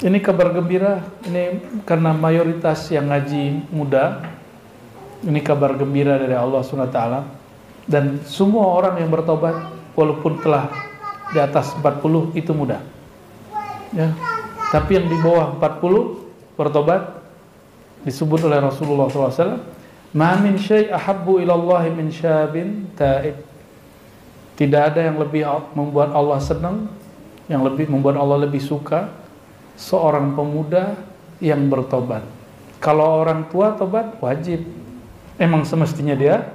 Ini kabar gembira, ini karena mayoritas yang ngaji muda. Ini kabar gembira dari Allah SWT. Dan semua orang yang bertobat walaupun telah di atas 40 itu muda, ya. Tapi yang di bawah 40 bertobat disebut oleh Rasulullah SAW, ma min syai' ahabbu ilallahi min syabin ta'ib. Tidak ada yang lebih membuat Allah senang, yang lebih membuat Allah lebih suka, seorang pemuda yang bertobat. Kalau orang tua tobat wajib, emang semestinya dia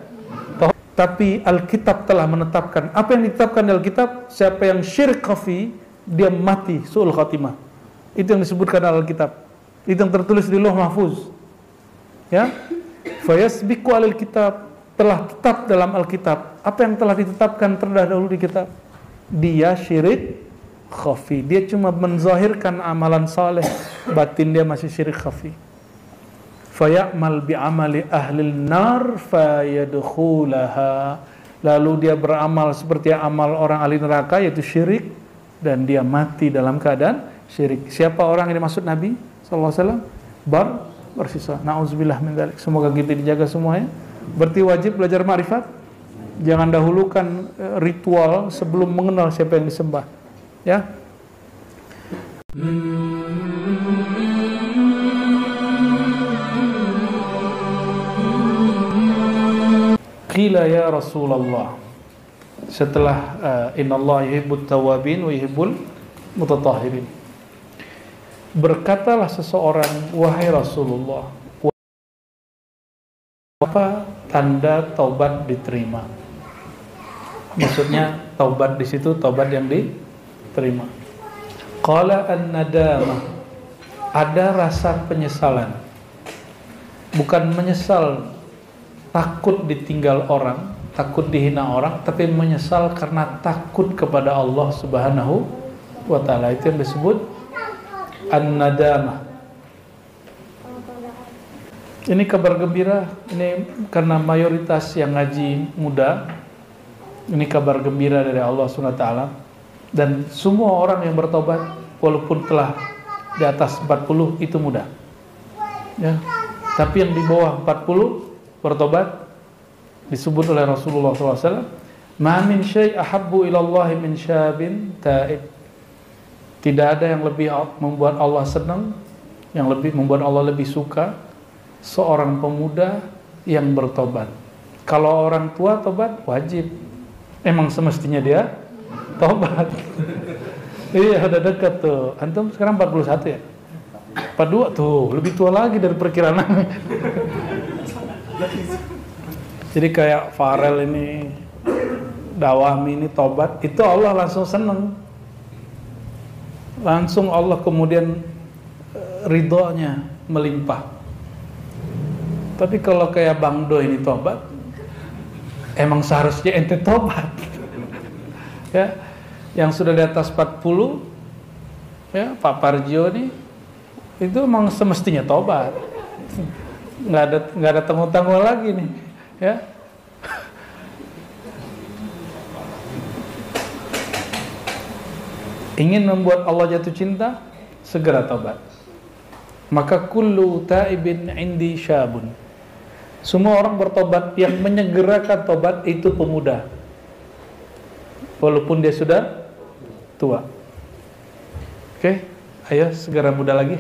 tobat. Tapi Alkitab telah menetapkan, apa yang ditetapkan di Alkitab, siapa yang syirik khafi, dia mati su'ul khatimah. Itu yang disebutkan dalam Alkitab, itu yang tertulis di Lauh Mahfuz, ya. Fayasbiqu alal kitab, telah tetap dalam Alkitab apa yang telah ditetapkan terdahulu di kitab. Dia syirik khafi, dia cuma menzahirkan amalan saleh, batin dia masih syirik khafi. Faya'mal bi'amali ahlil nar fayadkhulaha, lalu dia beramal seperti amal orang ahli neraka, yaitu syirik, dan dia mati dalam keadaan syirik. Siapa orang yang dimaksud Nabi sallallahu alaihi wasallam? Bersisa. Nauzubillah min dzalik. Semoga kita dijaga semuanya. Berarti wajib belajar ma'rifat. Jangan dahulukan ritual sebelum mengenal siapa yang disembah, ya. Qila ya Rasulullah, setelah innallaha yuhibbut tawwabin wa yuhibbul mutatahhirin, berkatalah seseorang, wahai Rasulullah, apa tanda taubat diterima? Maksudnya taubat di situ taubat yang diterima. Qala an-nadamah, ada rasa penyesalan. Bukan menyesal takut ditinggal orang, takut dihina orang, tapi menyesal karena takut kepada Allah Subhanahu wa taala. Itu yang disebut an-nadamah. Ini kabar gembira, ini karena mayoritas yang ngaji muda. Ini kabar gembira dari Allah SWT. Dan semua orang yang bertobat walaupun telah di atas 40 itu muda, ya. Tapi yang di bawah 40 bertobat disebut oleh Rasulullah SAW, ma min syai' ahabbu ilallahi min syabin ta'ib. Tidak ada yang lebih membuat Allah senang, yang lebih membuat Allah lebih suka, seorang pemuda yang bertobat. Kalau orang tua tobat wajib, emang semestinya dia tobat. Iya, udah dekat tuh. Antum sekarang 41 ya? 42 tuh, lebih tua lagi dari perkiraan. Jadi kayak Farel ini, Dawami ini tobat, itu Allah langsung seneng. Langsung Allah kemudian ridhonya melimpah. Tapi kalau kayak Bang Do ini tobat, emang seharusnya ente tobat. Ya, yang sudah di atas 40, ya, Pak Parjo nih, itu emang semestinya tobat. Nggak ada tanggung-tanggung lagi nih, ya. Ingin membuat Allah jatuh cinta, segera tobat. Maka kullu taibin indi syabun. Semua orang bertobat, yang menyegerakan tobat itu pemuda, walaupun dia sudah tua. Oke, ayo segera muda lagi.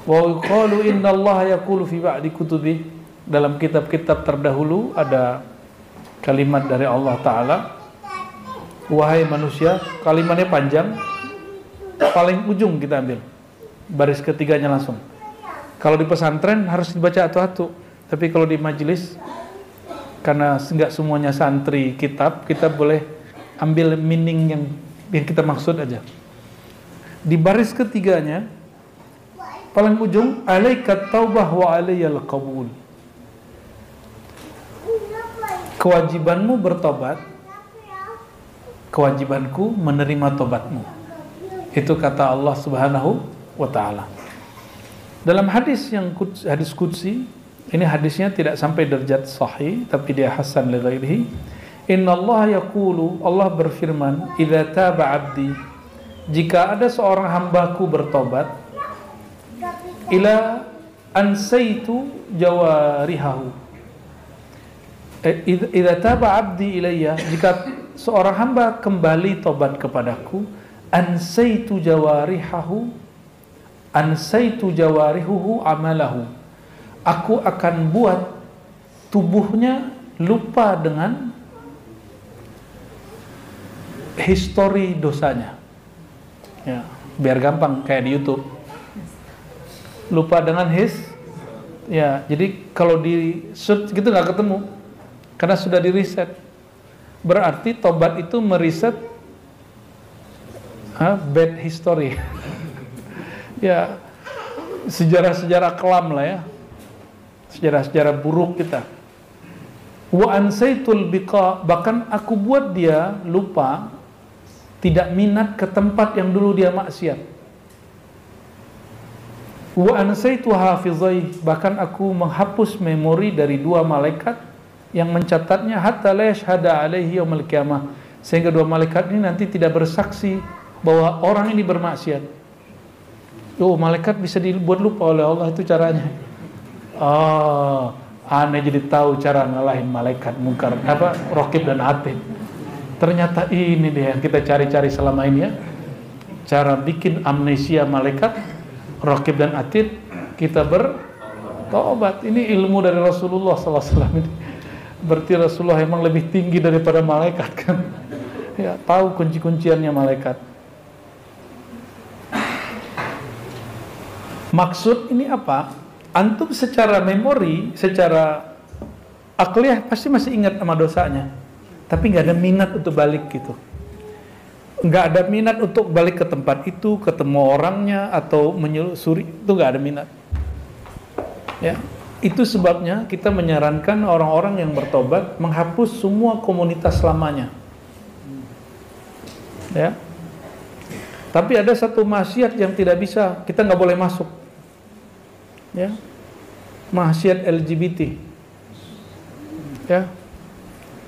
Wa qalu innallaha yaqulu fi ba'di kutubi, dalam kitab-kitab terdahulu ada kalimat dari Allah Ta'ala, wahai manusia, kalimatnya panjang, paling ujung kita ambil, baris ketiganya langsung. Kalau di pesantren harus dibaca atu-atu, tapi kalau di majelis, karena enggak semuanya santri kitab, kita boleh ambil meaning yang kita maksud aja. Di baris ketiganya, paling ujung, alaikat taubah wa alaiyal qabul. Kewajibanmu bertobat, kewajibanku menerima tobatmu. Itu kata Allah Subhanahu wa ta'ala. Dalam hadis yang hadis qudsi, ini hadisnya tidak sampai derajat sahih, tapi dia hasan li ghairihi. Innallaha yaqulu, Allah berfirman, idza taba 'abdi, jika ada seorang hambaku bertobat, ila ansaitu jawarihahu, idza taba abdi ilayya, jika seorang hamba kembali tobat kepadaku, ansaitu jawarihuhu amalahu, aku akan buat tubuhnya lupa dengan histori dosanya. Ya, biar gampang kayak di YouTube. Lupa dengan ya, jadi kalau di search gitu nggak ketemu karena sudah di reset. Berarti tobat itu meriset bad history. Ya, sejarah-sejarah kelam lah ya, sejarah-sejarah buruk kita. Wa ansaitul biqa, bahkan aku buat dia lupa, tidak minat ke tempat yang dulu dia maksiat. Wa ansaitu hafizai, bahkan aku menghapus memori dari 2 malaikat yang mencatatnya, hatta la yashhada alaihi yaumil qiyamah, sehingga 2 malaikat ini nanti tidak bersaksi bahwa orang ini bermaksiat. Oh, malaikat bisa dibuat lupa oleh Allah, itu caranya. Oh, aneh jadi tahu cara ngalahin malaikat mungkar, Raqib dan Atid. Ternyata ini deh yang kita cari-cari selama ini ya, cara bikin amnesia malaikat, Raqib dan Atid, kita bertobat. Ini ilmu dari Rasulullah SAW ini. Berarti Rasulullah emang lebih tinggi daripada malaikat kan? Ya, tahu kunci-kunciannya malaikat. Maksud ini apa? Antum secara memori, secara akliyah pasti masih ingat sama dosanya, tapi nggak ada minat untuk balik gitu. Nggak ada minat untuk balik ke tempat itu, ketemu orangnya atau menyelusuri, itu nggak ada minat. Ya, itu sebabnya kita menyarankan orang-orang yang bertobat menghapus semua komunitas lamanya. Ya. Tapi ada satu maksiat yang tidak bisa, kita nggak boleh masuk. Ya, maksiat LGBT. Ya,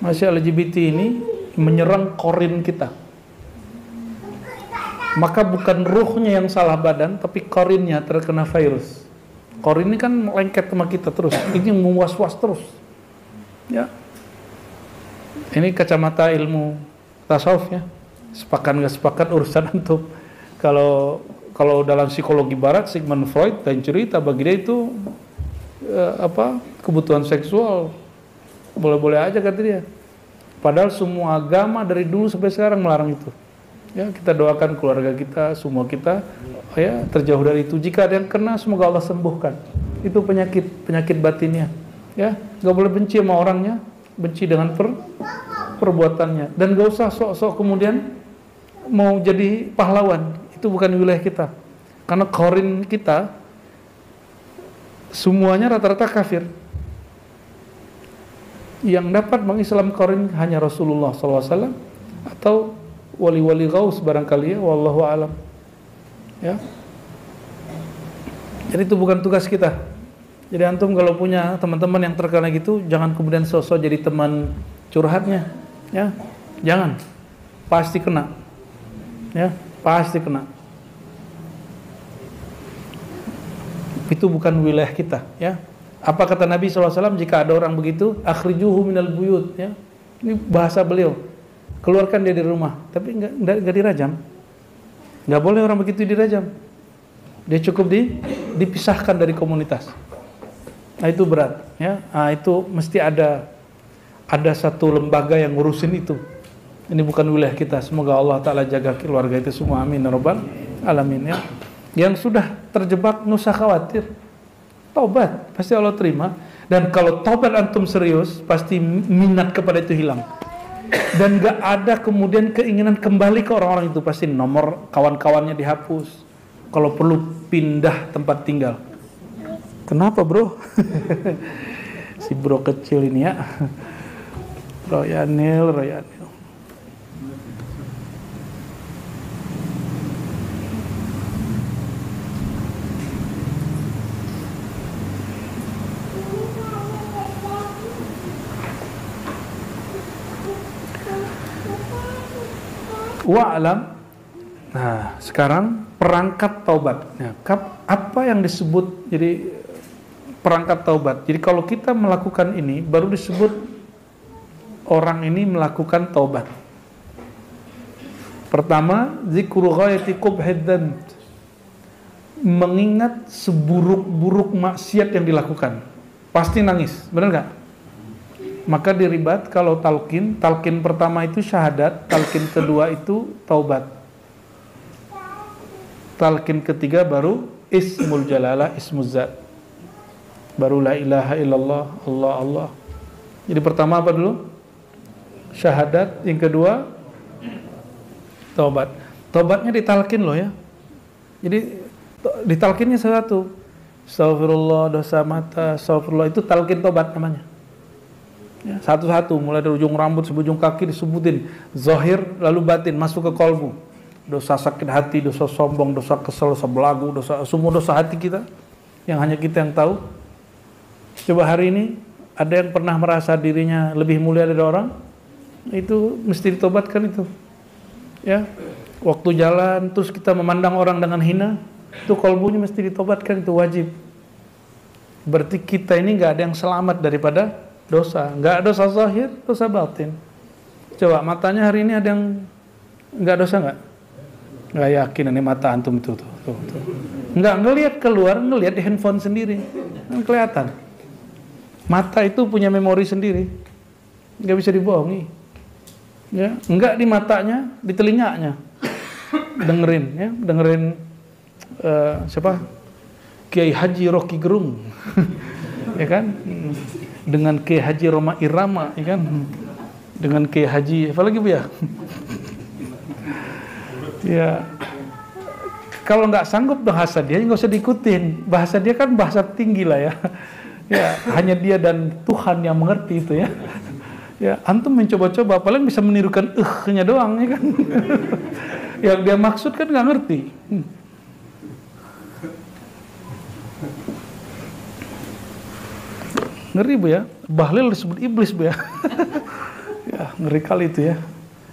maksiat LGBT ini menyerang korin kita. Maka bukan ruhnya yang salah badan, tapi korinnya terkena virus. Korin ini kan lengket sama kita terus, ini mewas-was terus. Ya, ini kacamata ilmu tasawuf ya. Sepakat nggak sepakat urusan antum. Kalau dalam psikologi barat, Sigmund Freud dan cerita bagi dia itu kebutuhan seksual boleh-boleh aja kata dia. Padahal semua agama dari dulu sampai sekarang melarang itu. Ya, kita doakan keluarga kita, semua kita ya terjauh dari itu. Jika ada yang kena, semoga Allah sembuhkan. Itu penyakit batinnya. Ya, nggak boleh benci sama orangnya, benci dengan perbuatannya. Dan nggak usah sok-sok kemudian mau jadi pahlawan. Itu bukan wilayah kita. Karena korin kita semuanya rata-rata kafir. Yang dapat mengislam korin hanya Rasulullah SAW atau wali-wali gaus barangkali ya, wallahu alam. Ya. Jadi itu bukan tugas kita. Jadi antum kalau punya teman-teman yang terkena gitu, jangan kemudian sosok jadi teman curhatnya, ya. Jangan. Pasti kena. Ya, pasti kena. Itu bukan wilayah kita, ya. Apa kata Nabi SAW jika ada orang begitu, akhrijuhu minal buyut, ya. Ini bahasa beliau. Keluarkan dia dari rumah, tapi enggak dirajam. Enggak boleh orang begitu dirajam. Dia cukup dipisahkan dari komunitas. Nah, itu berat, ya. Nah, itu mesti ada satu lembaga yang ngurusin itu. Ini bukan wilayah kita. Semoga Allah Ta'ala jaga keluarga itu semua. Amin ya rabbal alamin, ya. Yang sudah terjebak, nggak usah khawatir. Tobat, pasti Allah terima. Dan kalau tobat antum serius, pasti minat kepada itu hilang. Dan nggak ada kemudian keinginan kembali ke orang-orang itu. Pasti nomor kawan-kawannya dihapus. Kalau perlu pindah tempat tinggal. Kenapa bro? Si bro kecil ini ya. Royanil. Wa'lam. Nah, sekarang perangkat taubat. Nah, apa yang disebut jadi perangkat taubat? Jadi kalau kita melakukan ini, baru disebut orang ini melakukan taubat. Pertama, zikru ghayati qubhid dzanb. Mengingat seburuk-buruk maksiat yang dilakukan. Pasti nangis, benar nggak? Maka diribat kalau talqin pertama itu syahadat, talqin kedua itu taubat. Talqin ketiga baru ismul jalalah, ismuz zat. Baru la ilaha illallah, Allah Allah. Jadi pertama apa dulu? Syahadat, yang kedua taubat. Taubatnya ditalqin loh ya. Jadi ditalqinnya satu. Astagfirullah, dosa mata, astagfirullah, itu talqin taubat namanya. Ya, satu-satu, mulai dari ujung rambut sampai ujung kaki disebutin. Zahir lalu batin, masuk ke kolbu. Dosa sakit hati, dosa sombong, dosa kesel, dosa belagu, semua dosa hati kita yang hanya kita yang tahu. Coba hari ini ada yang pernah merasa dirinya lebih mulia dari orang, itu mesti ditobatkan itu. Ya, waktu jalan terus kita memandang orang dengan hina, itu kolbunya mesti ditobatkan, itu wajib. Berarti kita ini nggak ada yang selamat daripada dosa, nggak dosa zahir, dosa batin. Coba matanya hari ini ada yang nggak dosa nggak? Nggak yakin ini mata antum itu tuh. Nggak ngelihat keluar, ngelihat di handphone sendiri, kan kelihatan. Mata itu punya memori sendiri, nggak bisa dibohongi. Ya, nggak di matanya, di telinganya, dengerin siapa? Kiai Haji Rocky Gerung, ya kan? Dengan Kiai Haji Roma Irama, ya kan? Dengan Kiai Haji, apa lagi bu ya? Ya, kalau nggak sanggup bahasa dia nggak usah diikutin. Bahasa dia kan bahasa tinggi lah ya. Ya, hanya dia dan Tuhan yang mengerti itu ya. Ya, antum mencoba-coba, paling bisa menirukan nya doang ya kan. Yang dia maksud kan nggak ngerti. Ngeri bu ya. Bahlil disebut iblis bu ya. Ya, ngeri kali itu ya.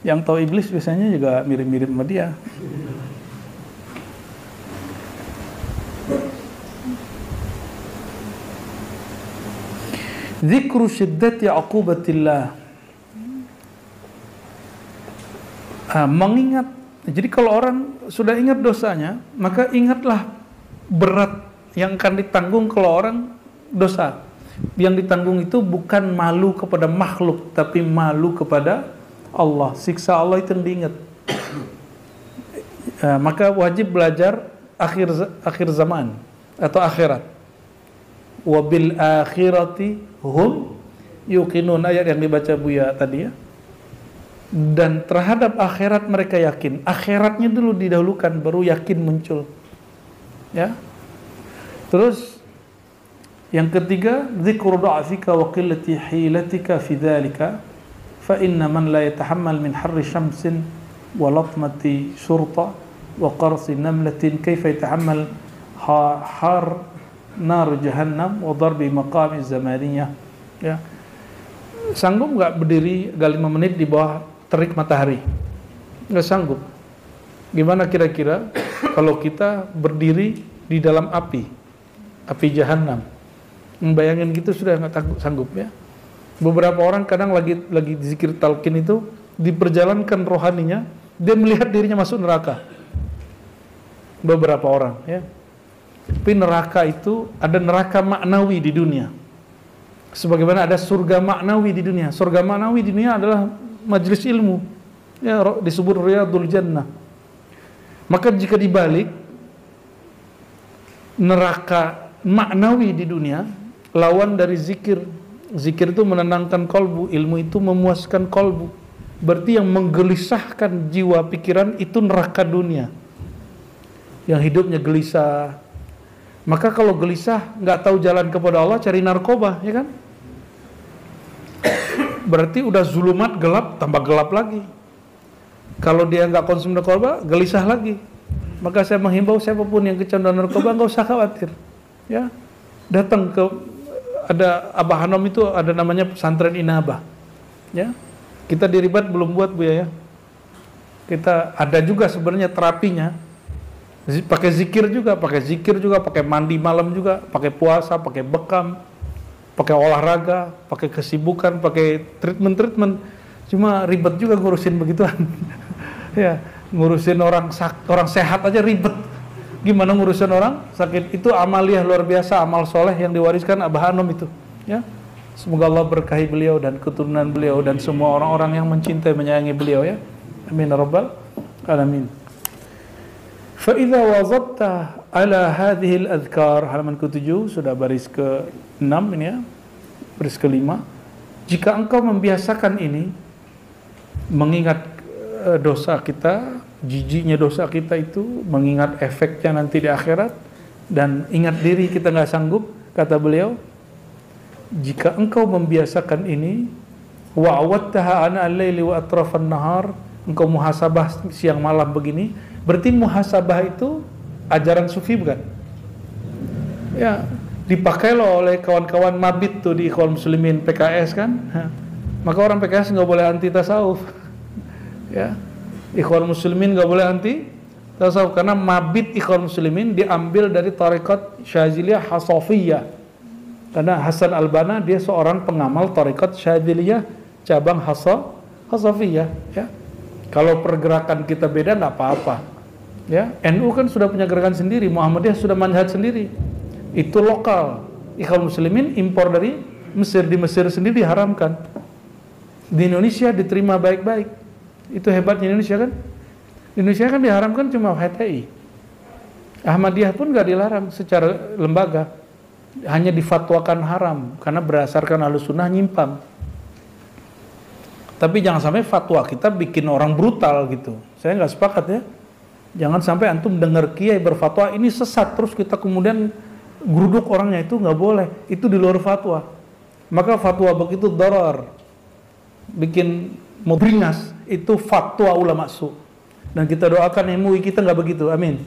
Yang tahu iblis biasanya juga mirip-mirip sama dia. Zikru syiddati uqubatillah. Mengingat. Jadi kalau orang sudah ingat dosanya, maka ingatlah berat yang akan ditanggung kalau orang dosa. Yang ditanggung itu bukan malu kepada makhluk, tapi malu kepada Allah, siksa Allah itu yang diingat. Maka wajib belajar akhir zaman atau akhirat. Wabil akhirati hum yuqinun, ayat yang dibaca Buya tadi ya. Dan terhadap akhirat mereka yakin. Akhiratnya dulu didahulukan, baru yakin muncul. Ya. Terus yang ketiga, dzikru da'fika wa qillati hilatika fi dzalika. فإن من لا يتحمل من حر شمس ولطمة شرطة وقرص نملة كيف يتحمل حار نار جهنم وضرب مقام الزمانية. Ya. Sanggup nggak berdiri 5 menit di bawah terik matahari? Nggak sanggup. Gimana kira-kira kalau kita berdiri di dalam api jahanam? Membayangin gitu sudah nggak sanggup ya. Beberapa orang kadang lagi zikir talqin itu diperjalankan rohaninya, dia melihat dirinya masuk neraka. Beberapa orang ya. Tapi neraka itu ada neraka maknawi di dunia. Sebagaimana ada surga maknawi di dunia. Surga maknawi di dunia adalah majelis ilmu. Ya, disebut Riyadul Jannah. Maka jika dibalik neraka maknawi di dunia lawan dari zikir. Zikir itu menenangkan kolbu, ilmu itu memuaskan kolbu. Berarti yang menggelisahkan jiwa pikiran itu neraka dunia. Yang hidupnya gelisah. Maka kalau gelisah, nggak tahu jalan kepada Allah, cari narkoba, ya kan? Berarti udah zulumat gelap, tambah gelap lagi. Kalau dia nggak konsumsi narkoba, gelisah lagi. Maka saya menghimbau siapapun yang kecanduan narkoba, nggak usah khawatir. Ya, datang ke ada Abah Hanom itu ada namanya pesantren Inabah. Ya, kita di Ribat belum buat bu ya. Kita ada juga sebenarnya terapinya. Pakai zikir juga, pakai mandi malam juga, pakai puasa, pakai bekam, pakai olahraga, pakai kesibukan, pakai treatment. Cuma ribet juga ngurusin begituan. Ya, ngurusin orang sehat aja ribet. Gimana ngurusin orang sakit? Itu amaliyah luar biasa, amal soleh yang diwariskan Abah Anom itu. Ya, semoga Allah berkahi beliau dan keturunan beliau dan semua orang-orang yang mencintai menyayangi beliau ya. Amin ya rabbal alamin. Fa idza wazabta ala hadhihi al-adhkar, halaman ke-7 sudah baris ke-6 ini ya. Baris ke-5. Jika engkau membiasakan ini, mengingat dosa kita, jijiknya dosa kita itu, mengingat efeknya nanti di akhirat, dan ingat diri kita nggak sanggup, kata beliau, jika engkau membiasakan ini, wa awattaha ana al-laili wa atrafan nahar, engkau muhasabah siang malam begini, berarti muhasabah itu ajaran sufi bukan? Ya, dipakai loh oleh kawan-kawan mabit tuh di Ikhwan Muslimin PKS kan. Maka orang PKS nggak boleh anti tasawuf. Ya, Ikhwan Muslimin nggak boleh anti tasawuf karena mabit Ikhwan Muslimin diambil dari tarekat Syadziliyah Hasafiyah. Karena Hasan Al-Banna dia seorang pengamal tarekat Syadziliyah cabang Hasafiyah. Ya, kalau pergerakan kita beda nggak apa-apa. Ya, NU kan sudah punya gerakan sendiri, Muhammadiyah sudah manhaj sendiri. Itu lokal. Ikhwan Muslimin impor dari Mesir, di Mesir sendiri diharamkan. Di Indonesia diterima baik-baik. Itu hebatnya Indonesia kan. Di Indonesia kan diharamkan cuma HTI. Ahmadiyah pun nggak dilarang secara lembaga, hanya difatwakan haram karena berdasarkan Ahlussunnah nyimpang. Tapi jangan sampai fatwa kita bikin orang brutal gitu. Saya nggak sepakat ya. Jangan sampai antum dengar kiai berfatwa ini sesat terus kita kemudian geruduk orangnya, itu nggak boleh. Itu di luar fatwa. Maka fatwa begitu darar, bikin mau beringas, itu fatwa ulama su. Dan kita doakan MUI kita nggak begitu. Amin.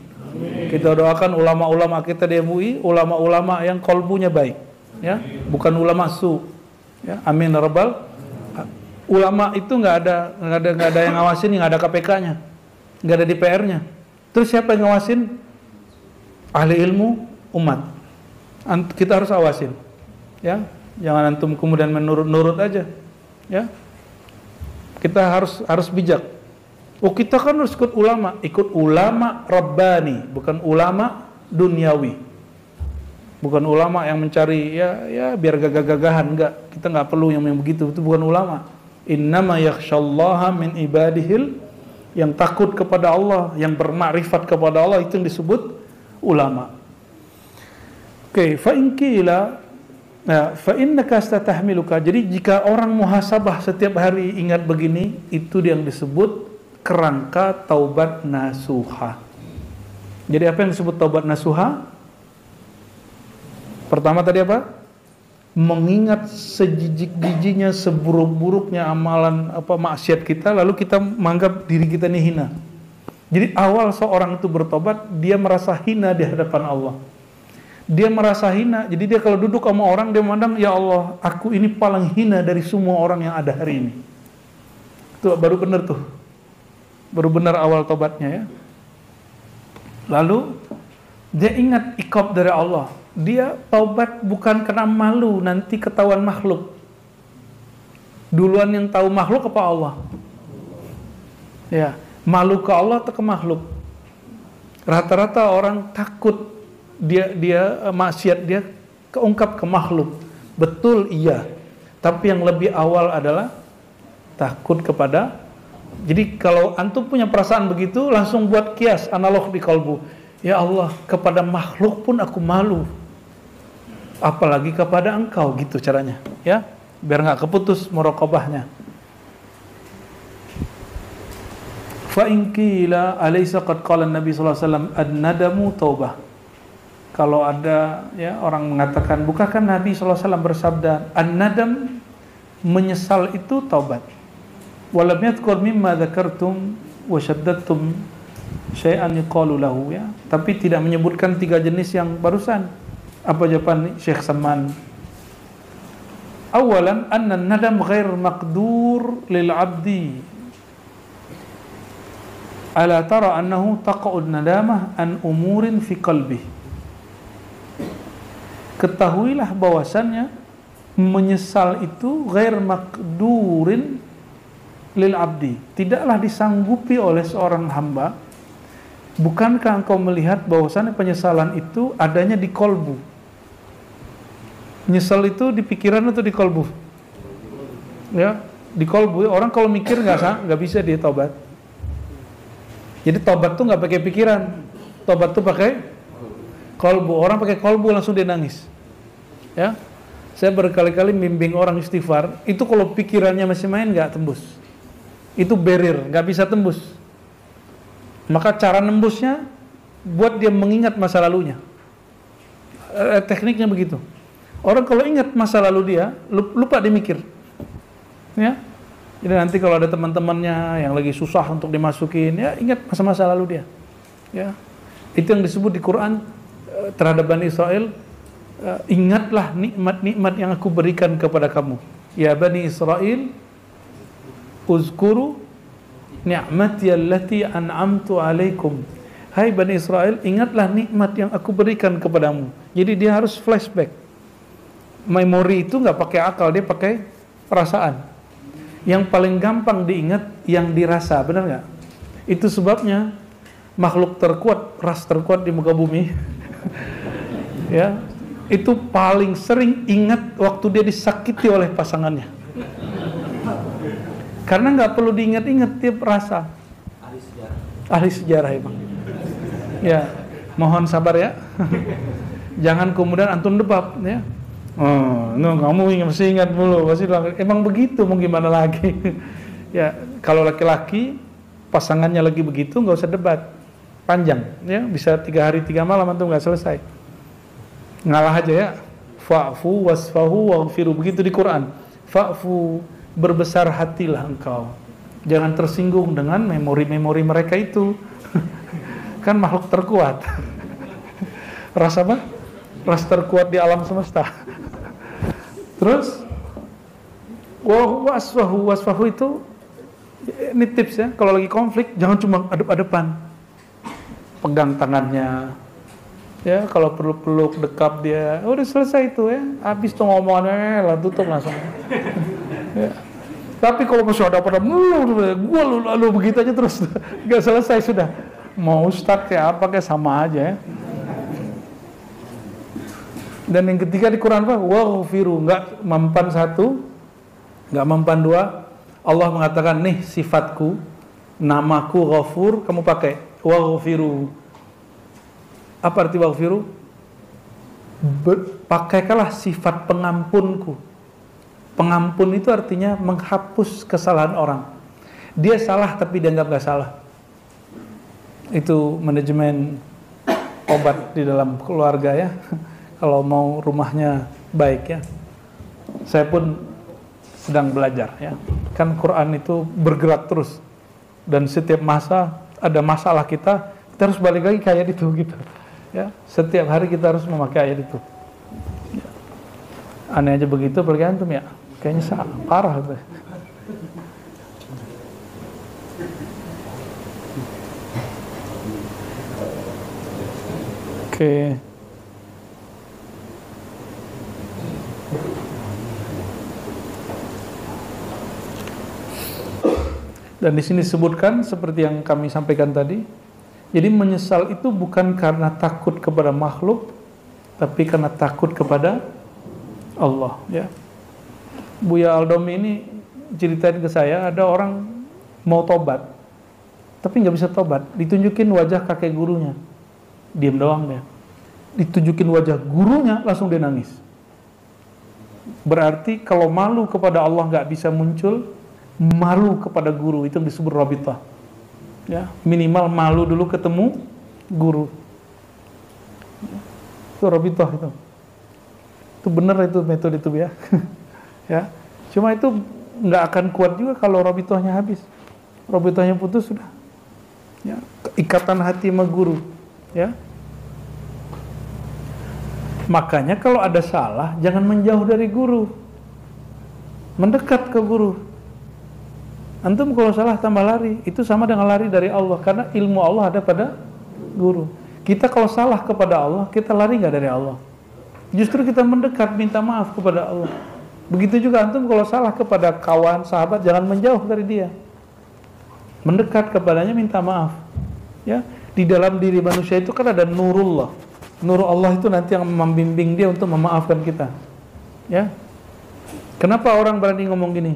Kita doakan ulama-ulama kita di MUI, ulama-ulama yang kolbunya baik, ya, bukan ulama su. Ya, amin rabbal. Ulama itu nggak ada yang ngawasin, nggak ada KPK-nya, nggak ada DPR-nya. Terus siapa yang ngawasin? Ahli ilmu umat. Kita harus awasin, ya. Jangan antum kemudian menurut aja, ya. Kita harus bijak. Oh, kita kan harus ikut ulama Rabbani, bukan ulama duniawi. Bukan ulama yang mencari ya biar gagah-gagahan, enggak. Kita nggak perlu yang begitu, itu bukan ulama. Innama yakhsyallaha min ibadihil, yang takut kepada Allah, yang bermakrifat kepada Allah, itu yang disebut ulama. Oke, fa in qila fa innaka statahmiluka. Jadi jika orang muhasabah setiap hari ingat begini, itu yang disebut kerangka taubat nasuha. Jadi apa yang disebut taubat nasuha? Pertama tadi apa? Mengingat sejijik-jijiknya, seburuk-buruknya amalan maksiat kita, lalu kita menganggap diri kita ini hina. Jadi awal seorang itu bertobat, dia merasa hina di hadapan Allah. Dia merasa hina, jadi dia kalau duduk sama orang, dia memandang, ya Allah, aku ini paling hina dari semua orang yang ada hari ini. Itu baru benar tuh. Baru benar awal tobatnya ya. Lalu dia ingat iqab dari Allah. Dia taubat bukan karena malu nanti ketahuan makhluk. Duluan yang tahu makhluk apa Allah? Ya, malu ke Allah atau ke makhluk? Rata-rata orang takut dia maksiat, dia keungkap ke makhluk. Betul iya. Tapi yang lebih awal adalah takut kepada. Jadi kalau antum punya perasaan begitu, langsung buat kias analog di kalbu. Ya Allah, kepada makhluk pun aku malu, apalagi kepada engkau, gitu caranya, ya, biar nggak keputus muraqabahnya. Fa in qila alaysa qad qala Nabi sallallahu alaihi wasallam an-nadamu taubah. Kalau ada ya orang mengatakan, bukankah Nabi sallallahu alaihi wasallam bersabda an-nadam, menyesal itu taubat. Walam yadhkur mimma dzakartum wa syaddatum syai'an yuqalu lahu, ya, tapi tidak menyebutkan 3 jenis yang barusan. Apa jawaban Syekh Saman? Awalan anna nadam ghair maqdur lil abdi ala tara annahu taqa'ud nadamah an umurin fi qalbih. Ketahuilah bahwasannya menyesal itu ghair maqdurin lil abdi, tidaklah disanggupi oleh seorang hamba. Bukankah engkau melihat bahwasannya penyesalan itu adanya di kolbu? Nyesal itu di pikiran atau di kolbu? Ya, di kolbu. Orang kalau mikir nggak bisa dia tobat. Jadi tobat tuh nggak pakai pikiran, tobat tuh pakai kolbu. Orang pakai kolbu langsung dia nangis. Ya, saya berkali-kali bimbing orang istighfar. Itu kalau pikirannya masih main nggak tembus. Itu barrier, nggak bisa tembus. Maka cara nembusnya buat dia mengingat masa lalunya. Tekniknya begitu. Orang kalau ingat masa lalu dia, lupa dia mikir. Ya. Jadi nanti kalau ada teman-temannya yang lagi susah untuk dimasukin, ya ingat masa-masa lalu dia. Ya. Itu yang disebut di Quran terhadap Bani Israel, ingatlah nikmat-nikmat yang aku berikan kepada kamu. Ya Bani Israel, uzkuru ni'mati allati an'amtu alaikum. Hai Bani Israel, ingatlah nikmat yang aku berikan kepadamu. Jadi dia harus flashback. Memori itu nggak pakai akal, dia pakai perasaan. Yang paling gampang diingat yang dirasa, benar nggak? Itu sebabnya makhluk terkuat, ras terkuat di muka bumi, ya, itu paling sering ingat waktu dia disakiti oleh pasangannya. Karena nggak perlu diingat-ingat, dia rasa. Ahli sejarah emang. Ya, mohon sabar ya. Jangan kemudian antum debat ya. Oh, no, kamu masih ingat dulu, masih emang begitu, mau gimana lagi? Ya, kalau laki-laki pasangannya lagi begitu nggak usah debat, panjang, ya bisa 3 hari 3 malam antum nggak selesai. Ngalah aja ya. Fa'fu wasfahu waghfiru, begitu di Quran. Fa'fu, berbesar hatilah engkau, jangan tersinggung dengan memori-memori mereka itu. Kan makhluk terkuat. Ras apa? Ras terkuat di alam semesta. Terus wasfahu itu ini tips ya, kalau lagi konflik jangan cuma adep-adepan, pegang tangannya ya, kalau perlu peluk, dekap dia, udah selesai itu ya, habis tuh ngomongannya lah, tutup langsung ya. Tapi kalau masih ada pada gue lalu begitu aja terus nggak selesai sudah, mau ustadz kayak apa kayak sama aja ya. Dan yang ketiga di Quran apa? Waghfiru, nggak mempan 1, nggak mempan 2. Allah mengatakan nih sifatku, namaku Ghafur, kamu pakai waghfiru. Apa arti waghfiru? Pakaikanlah sifat pengampunku. Pengampun itu artinya menghapus kesalahan orang. Dia salah tapi dianggap gak salah. Itu manajemen obat di dalam keluarga ya. Kalau mau rumahnya baik ya. Saya pun sedang belajar ya. Kan Quran itu bergerak terus. Dan setiap masa ada masalah kita harus balik lagi ke ayat itu gitu. Ya, setiap hari kita harus memakai ayat itu. Ya. Aneh aja begitu pergi antum ya. Kayaknya parah itu. Oke. Dan di sini disebutkan seperti yang kami sampaikan tadi. Jadi menyesal itu bukan karena takut kepada makhluk, tapi karena takut kepada Allah. Ya. Buya Aldomi ini ceritain ke saya, ada orang mau tobat, tapi nggak bisa tobat. Ditunjukin wajah kakek gurunya, diam doang dia. Ditunjukin wajah gurunya, langsung dia nangis. Berarti kalau malu kepada Allah nggak bisa muncul, malu kepada guru itu disebut rabitah. Ya, minimal malu dulu ketemu guru. Itu rabitah itu. Itu benar itu metode itu ya. Ya. Cuma itu nggak akan kuat juga kalau rabitahnya habis. Rabitahnya putus sudah. Ya, ikatan hati sama guru, ya. Makanya kalau ada salah jangan menjauh dari guru. Mendekat ke guru. Antum kalau salah tambah lari, itu sama dengan lari dari Allah, karena ilmu Allah ada pada guru. Kita kalau salah kepada Allah, kita lari nggak dari Allah. Justru kita mendekat, minta maaf kepada Allah. Begitu juga antum kalau salah kepada kawan, sahabat, jangan menjauh dari dia. Mendekat kepadanya, minta maaf. Ya, di dalam diri manusia itu kan ada nurullah. Nur Allah itu nanti yang membimbing dia untuk memaafkan kita. Ya. Kenapa orang berani ngomong gini?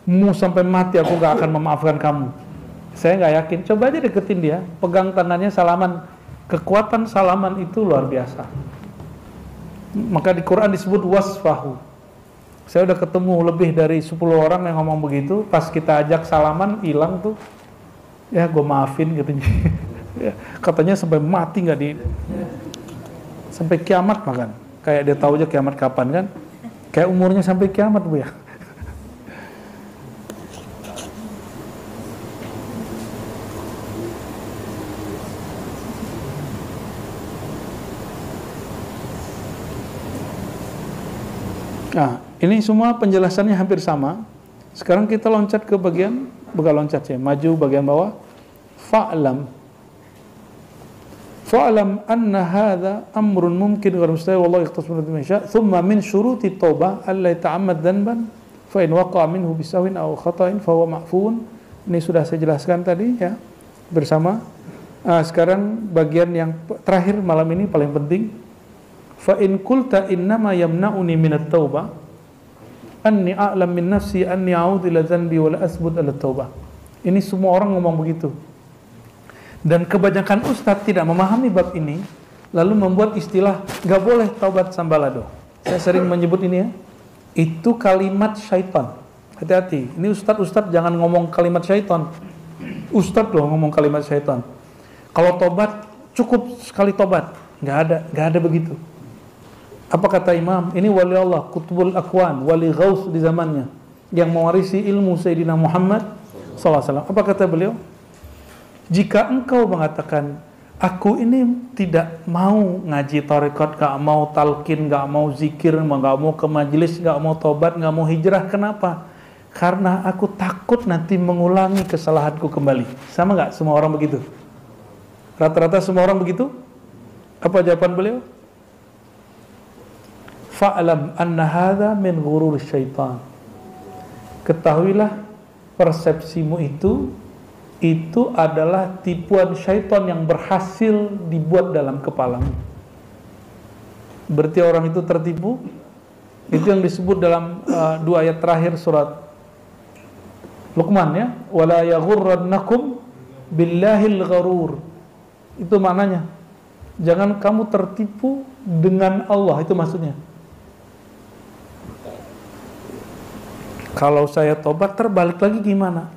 Mau sampai mati aku gak akan memaafkan kamu. Saya gak yakin. Coba aja deketin dia, pegang tangannya, salaman. Kekuatan salaman itu luar biasa. Maka di Quran disebut wasfahu. Saya udah ketemu lebih dari 10 orang yang ngomong begitu. Pas kita ajak salaman, hilang tuh. Ya gue maafin katanya. Ya, katanya sampai mati gak di... Sampai kiamat makan. Kayak dia tahu aja kiamat kapan kan. Kayak umurnya sampai kiamat bu ya. Nah, ini semua penjelasannya hampir sama. Sekarang kita loncat ke bagian, bukan loncat ya, maju bagian bawah. Fa'lam anna hadha amrun mumkin ghairu mustahil wallahu yaqtasu min yasha. Thumma min syuruti taubah alla yata'ammad dhanban fa in waqa'a minhu bisawin aw khata'in fa huwa ma'fun. Ini sudah saya jelaskan tadi ya bersama. Sekarang bagian yang terakhir malam ini paling penting. Fa in qulta innama yamna'uni min at-taubah anni a'lam min nafsi anni a'udzu ila dhanbi wa la asbut ala taubah. Ini semua orang ngomong begitu. Dan kebanyakan ustadz tidak memahami bab ini, lalu membuat istilah gak boleh taubat sambalado. Saya sering menyebut ini ya. Itu kalimat syaitan. Hati-hati. Ini ustadz jangan ngomong kalimat syaitan. Ustadz loh ngomong kalimat syaitan. Kalau tobat cukup sekali tobat. Gak ada begitu. Apa kata imam? Ini wali Allah, Qutbul Akwan, wali Ghaus di zamannya, yang mewarisi ilmu Sayyidina Muhammad SAW. Apa kata beliau? Jika engkau mengatakan, aku ini tidak mau ngaji tarekat, gak mau talqin, gak mau zikir, gak mau ke majelis, gak mau tobat, gak mau hijrah. Kenapa? Karena aku takut nanti mengulangi kesalahanku kembali. Sama gak semua orang begitu? Rata-rata semua orang begitu? Apa jawaban beliau? Fa'lam anna hadha min ghurur syaitan. Ketahuilah persepsimu itu adalah tipuan syaitan yang berhasil dibuat dalam kepalamu. Berarti orang itu tertipu. Itu yang disebut dalam 2 ayat terakhir surat Luqman ya, wala yaghurrannakum billahil gharur. Itu maknanya. Jangan kamu tertipu dengan Allah, itu maksudnya. Kalau saya tobat terbalik lagi gimana?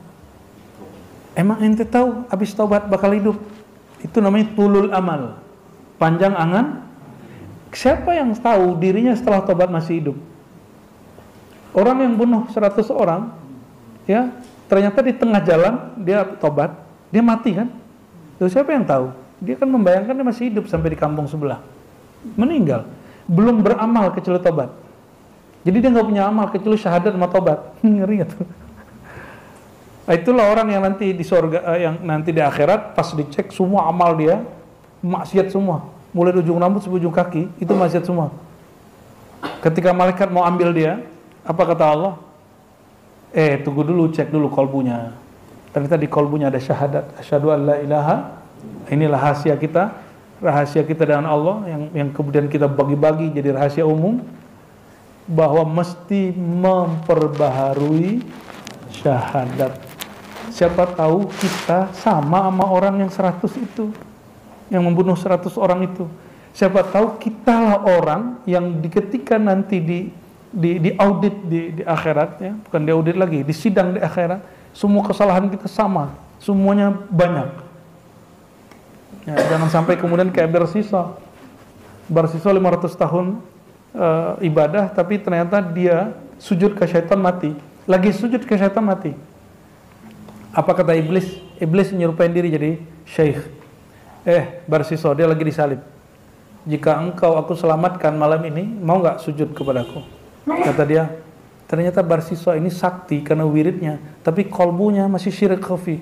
Emang ente tahu habis tobat bakal hidup? Itu namanya tulul amal, panjang angan. Siapa yang tahu dirinya setelah tobat masih hidup? Orang yang bunuh 100 orang, ya ternyata di tengah jalan dia tobat, dia mati kan? Terus siapa yang tahu? Dia kan membayangkan dia masih hidup sampai di kampung sebelah, meninggal, belum beramal kecuali tobat. Jadi dia nggak punya amal kecuali syahadat sama tobat. Ngeri gak tuh? Itulah orang yang nanti di surga, yang nanti di akhirat pas dicek semua amal dia maksiat semua, mulai ujung rambut sampai ujung kaki itu maksiat semua. Ketika malaikat mau ambil dia, apa kata Allah? Tunggu dulu, cek dulu kolbunya. Ternyata di kolbunya ada syahadat, asyhadu an la ilaha. Ini rahasia kita dengan Allah yang kemudian kita bagi-bagi jadi rahasia umum, bahwa mesti memperbaharui syahadat. Siapa tahu kita sama orang yang 100 itu, yang membunuh 100 orang itu. Siapa tahu kitalah orang yang ketika nanti di audit di akhirat ya, bukan di audit lagi, di sidang di akhirat, semua kesalahan kita sama, semuanya banyak. Ya, jangan sampai kemudian kayak bersisa 500 tahun ibadah, tapi ternyata dia sujud ke syaitan mati. Lagi sujud ke syaitan mati. Apa kata iblis? Iblis menyerupain diri jadi syekh. Barsiso, dia lagi disalib. Jika engkau aku selamatkan malam ini, mau gak sujud kepadaku? Kata dia, ternyata Barsiswa ini sakti karena wiridnya, tapi kolbunya masih syirik khafi.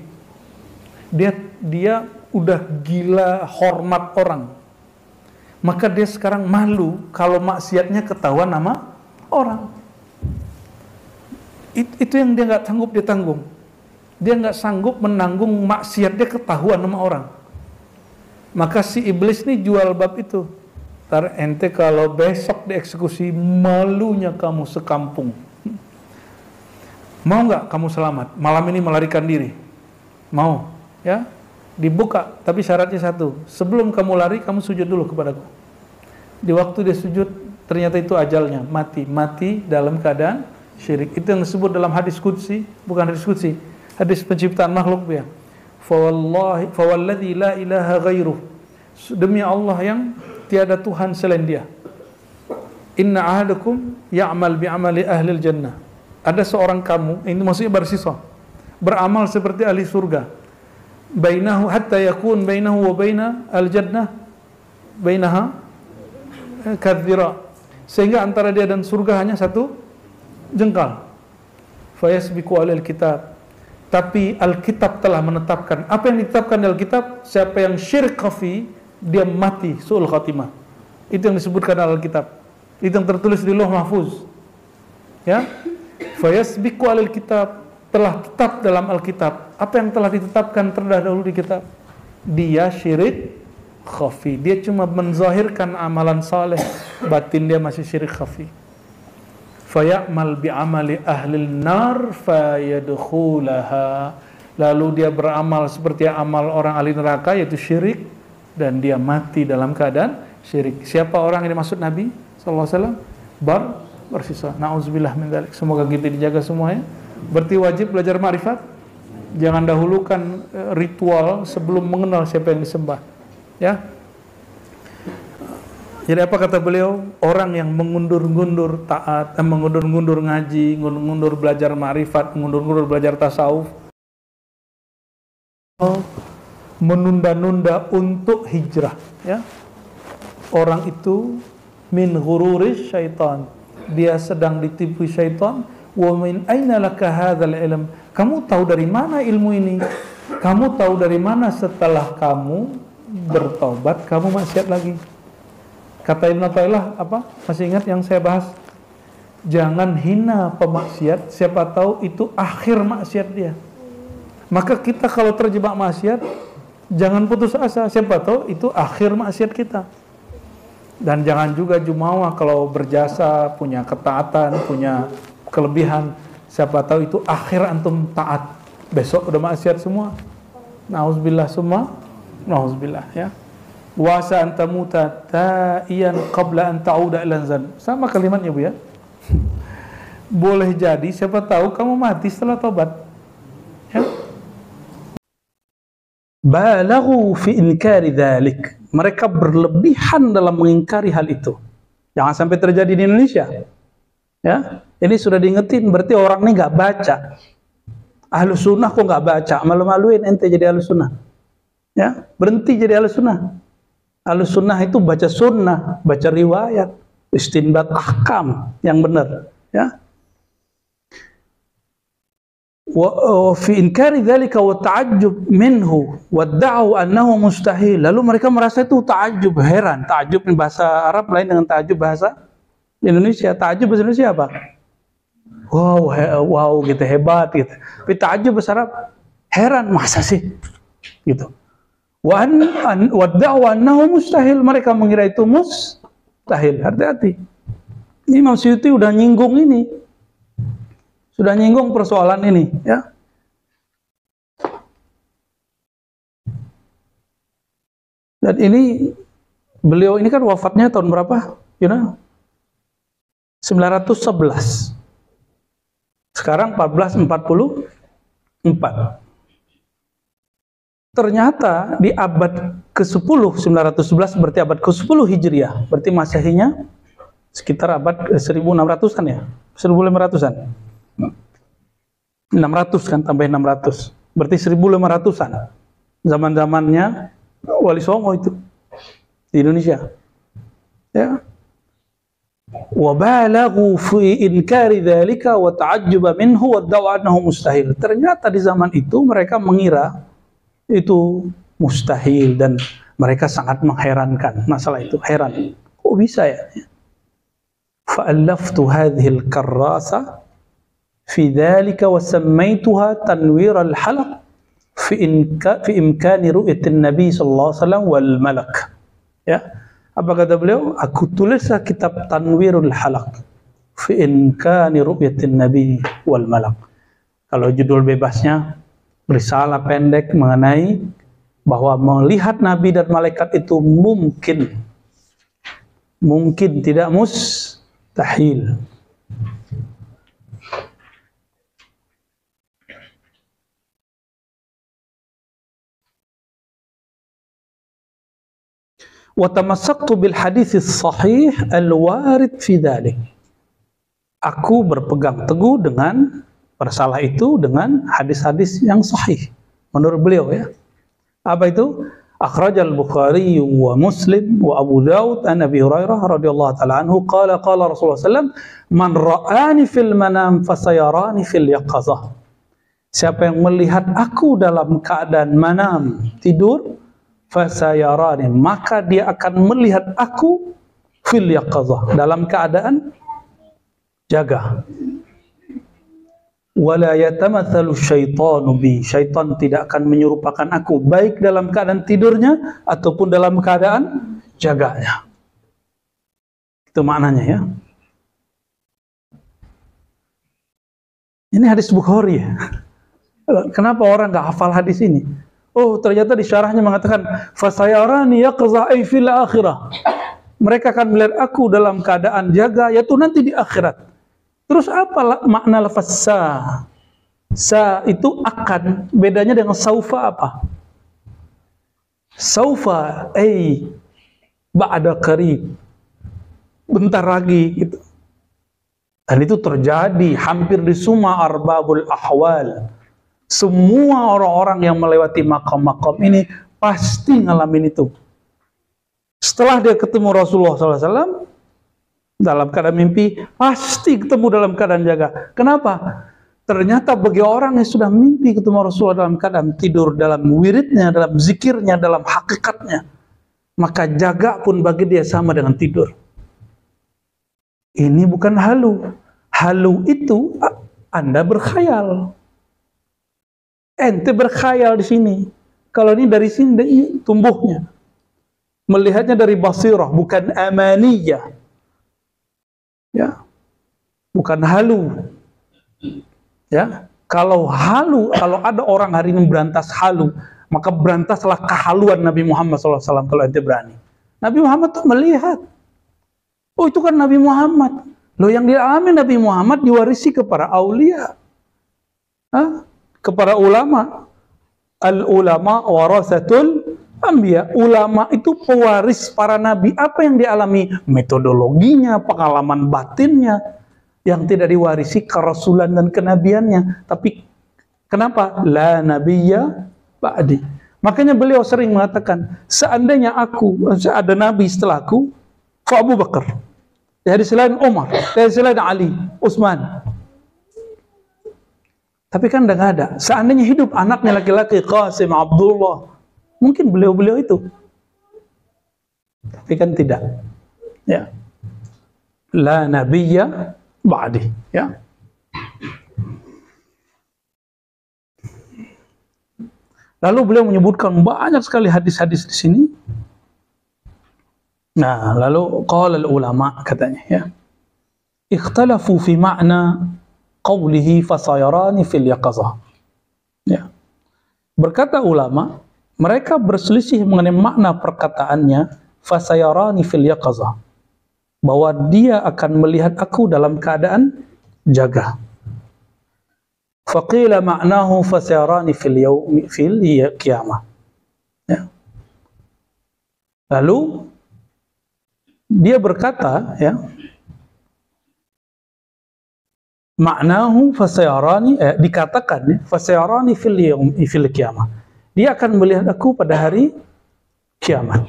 Dia udah gila hormat orang, maka dia sekarang malu kalau maksiatnya ketahuan sama orang. Itu yang dia nggak sanggup dia tanggung. Dia nggak sanggup menanggung maksiat dia ketahuan sama orang. Maka si iblis nih jual bab itu. Ntar ente kalau besok dieksekusi, malunya kamu sekampung. Mau nggak kamu selamat? Malam ini melarikan diri. Mau? Ya, dibuka. Tapi syaratnya satu. Sebelum kamu lari, kamu sujud dulu kepadaku. Di waktu dia sujud, ternyata itu ajalnya. Mati dalam keadaan syirik. Itu yang disebut dalam hadis qudsi. Bukan hadis qudsi, hadis penciptaan makhluk ya. Fawalladhi la ilaha ghairuh. Demi Allah yang tiada Tuhan selain dia. Inna ahadakum ya'mal bi'amali ahlil jannah. Ada seorang kamu, ini maksudnya Barsiswa, beramal seperti ahli surga. Bainahu hatta yakun bainahu wa baina al-jannah bainaha kadhira. Sehingga antara dia dan surga hanya satu jengkal. Fayasbiqu alal kitab. Tapi Alkitab telah menetapkan. Apa yang ditetapkan di Alkitab? Siapa yang syirik khafi, dia mati su'ul khatimah. Itu yang disebutkan dalam Alkitab. Itu yang tertulis di Lauh Mahfuz. Ya. Fayasbiqu alal kitab, telah tetap dalam Alkitab. Apa yang telah ditetapkan terdahulu di kitab? Dia syirik khafi. Dia cuma menzahirkan amalan saleh, batin dia masih syirik khafi. Faya'mal bi'amali ahlil nar fayadkhulaha. Lalu dia beramal seperti amal orang ahli neraka, yaitu syirik, dan dia mati dalam keadaan syirik. Siapa orang yang dimaksud Nabi sallallahu alaihi wasallam? Barsiswa. Nauzubillah min dzalik. Semoga kita dijaga semuanya. Berarti wajib belajar ma'rifat. Jangan dahulukan ritual sebelum mengenal siapa yang disembah. Ya. Jadi apa kata beliau? Orang yang mengundur-undur taat, mengundur-undur ngaji, mengundur belajar ma'rifat, mengundur-undur belajar tasawuf, menunda-nunda untuk hijrah, ya. Orang itu min ghururis syaitan. Dia sedang ditipu syaitan. Wa min aina laka hadzal ilm? Kamu tahu dari mana ilmu ini? Kamu tahu dari mana setelah kamu bertobat kamu maksiat lagi? Kata Ibnu Athaillah apa? Masih ingat yang saya bahas? Jangan hina pemaksiat, siapa tahu itu akhir maksiat dia. Maka kita kalau terjebak maksiat, jangan putus asa, siapa tahu itu akhir maksiat kita. Dan jangan juga jumawa kalau berjasa, punya ketaatan, punya kelebihan, siapa tahu itu akhir antum taat. Besok udah maksiat semua. Nauzubillah summa nauzubillah, ya. Wasa antamuta ta'iyan qabla an ta'uda ila zan. Sama kalimatnya Bu ya. Boleh jadi siapa tahu kamu mati setelah tobat. Ya. Balaghu fi inkari dzalik. Mereka berlebihan dalam mengingkari hal itu. Jangan sampai terjadi di Indonesia. Ya, ini sudah diingetin, berarti orang ini nggak baca. Ahlus sunnah kok nggak baca? Malu-maluin ente jadi ahlus sunnah. Ya, berhenti jadi ahlus sunnah. Ahlus sunnah itu baca sunnah, baca riwayat, istinbat ahkam yang benar. Ya. Wa fi inkari dzalika wa ta'ajjub minhu wa da'u annahu mustahil. Lalu mereka merasa itu ta'ajjub, heran. Ta'ajjub di bahasa Arab lain dengan ta'ajjub bahasa Indonesia. Ta'ajjub bahasa Indonesia apa? Wow gitu, hebat gitu. Tapi ta'ajjub bahasa Arab heran, masa sih? Gitu. Wa da'u annahu mustahil, mereka mengira itu mustahil. Hati-hati. Imam Suyuti udah nyinggung ini. Sudah nyinggung persoalan ini, ya. Dan ini beliau ini kan wafatnya tahun berapa? You know? 911. Sekarang 1444. Ternyata di abad ke-10, 911 berarti abad ke-10 Hijriah. Berarti Masehinya sekitar abad 1600-an ya? 1500-an. 600 kan, tambah 600. Berarti 1500-an. Zaman-zamannya Wali Songo itu di Indonesia. Ya. wa balaghu fi inkari dzalika wa ta'ajjuba minhu wa da'wa annahu mustahil. Ternyata di zaman itu mereka mengira itu mustahil dan mereka sangat mengherankan masalah itu, heran. Kok bisa ya? Fa'allaftu hadhihi al-karrasa fi dzalika wa sammaytuha tanwir al-halaq fi imkani ru'yatin nabi sallallahu alaihi wasallam wal malak. Ya. Apa kata beliau? Aku tulislah kitab Tanwirul Halaq fi imkani ru'yatin nabi wal malak. Kalau judul bebasnya risalah pendek mengenai bahwa melihat nabi dan malaikat itu mungkin, tidak mustahil. Wa tamassaktu bil hadits sahih al-warid fi dzalik. Aku berpegang teguh dengan masalah itu dengan hadis-hadis yang sahih menurut beliau ya. Apa itu? Akhrajal Bukhari wa Muslim wa Abu Daud an Abi Hurairah radhiyallahu taala anhu qala Rasulullah sallallahu man ra'ani fil manam fasayarani fil yaqazah. Siapa yang melihat aku dalam keadaan manam, tidur, fasayarani, maka dia akan melihat aku fil yaqazah, dalam keadaan jaga. Wala yatamatsalu syaitanu bi, syaitan tidak akan menyerupakan aku baik dalam keadaan tidurnya ataupun dalam keadaan jaganya. Itu maknanya ya. Ini hadis Bukhari ya. Kenapa orang nggak hafal hadis ini? Oh, ternyata di syarahnya mengatakan fasayarani yaqza ay fil akhirah. Mereka akan melihat aku dalam keadaan jaga, yaitu nanti di akhirat. Terus apa makna lafaz sa? Sa itu akan, bedanya dengan saufa apa? Saufa ay ba'da qarib. Bentar lagi gitu. Dan itu terjadi hampir di semua arbabul ahwal. Semua orang-orang yang melewati makam-makam ini pasti ngalamin itu. Setelah dia ketemu Rasulullah SAW dalam keadaan mimpi, pasti ketemu dalam keadaan jaga. Kenapa? Ternyata bagi orang yang sudah mimpi ketemu Rasulullah dalam keadaan tidur, dalam wiridnya, dalam zikirnya, dalam hakikatnya, maka jaga pun bagi dia sama dengan tidur. Ini bukan halu. Halu itu Anda berkhayal. Ente berkhayal di sini. Kalau ini dari sini tumbuhnya. Melihatnya dari basirah, bukan amaniyah. Ya. Bukan halu. Ya. Kalau halu, kalau ada orang hari ini berantas halu, maka berantaslah kehaluan Nabi Muhammad SAW kalau ente berani. Nabi Muhammad tuh melihat. Oh, itu kan Nabi Muhammad. Loh, yang dialami Nabi Muhammad diwarisi kepada aulia. Hah? Kepada ulama. Al-ulama warasatul anbiya. Ulama itu pewaris para nabi. Apa yang dialami? Metodologinya, pengalaman batinnya, yang tidak diwarisi kerasulan dan kenabiannya. Tapi kenapa? La nabiyya ba'di. Makanya beliau sering mengatakan, seandainya ada nabi setelahku, fa Abu Bakar. Dari selain Umar, dari selain Ali, Utsman. Tapi kan udah nggak ada. Seandainya hidup anaknya laki-laki Qasim, Abdullah, mungkin beliau-beliau itu. Tapi kan tidak. Ya. La nabiyya ba'di. Ya. Lalu beliau menyebutkan banyak sekali hadis-hadis di sini. Nah, lalu qala al-ulama katanya ya. Ikhtalafu fi ma'na qawlihi fasayarani fil yaqazah. Ya. Berkata ulama, mereka berselisih mengenai makna perkataannya fasayarani fil yaqazah, bahwa dia akan melihat aku dalam keadaan jaga. Faqila ma'nahu fasayarani fil qiyamah. Ya. Lalu dia berkata ya, maknahu fasayarani, dikatakan ya, fasayarani fil qiyamah. Dia akan melihat aku pada hari kiamat.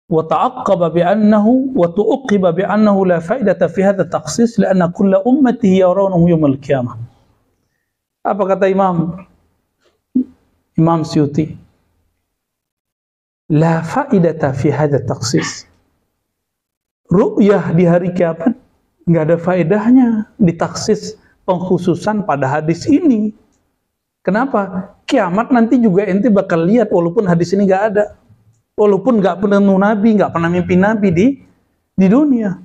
wa ta'aqqaba bi'annahu wa tu'qiba bi'annahu la fa'idata fi hadha takhsis li'anna kulla ummatihi yarawnahu yawmal qiyamah. Apa kata Imam Suyuti? La fa'idata fi hadha takhsis. Ru'yah di hari kiamat nggak ada faedahnya ditaksis pengkhususan pada hadis ini. Kenapa? Kiamat nanti juga ente bakal lihat walaupun hadis ini nggak ada. Walaupun nggak pernah nabi, nggak pernah mimpi nabi di dunia,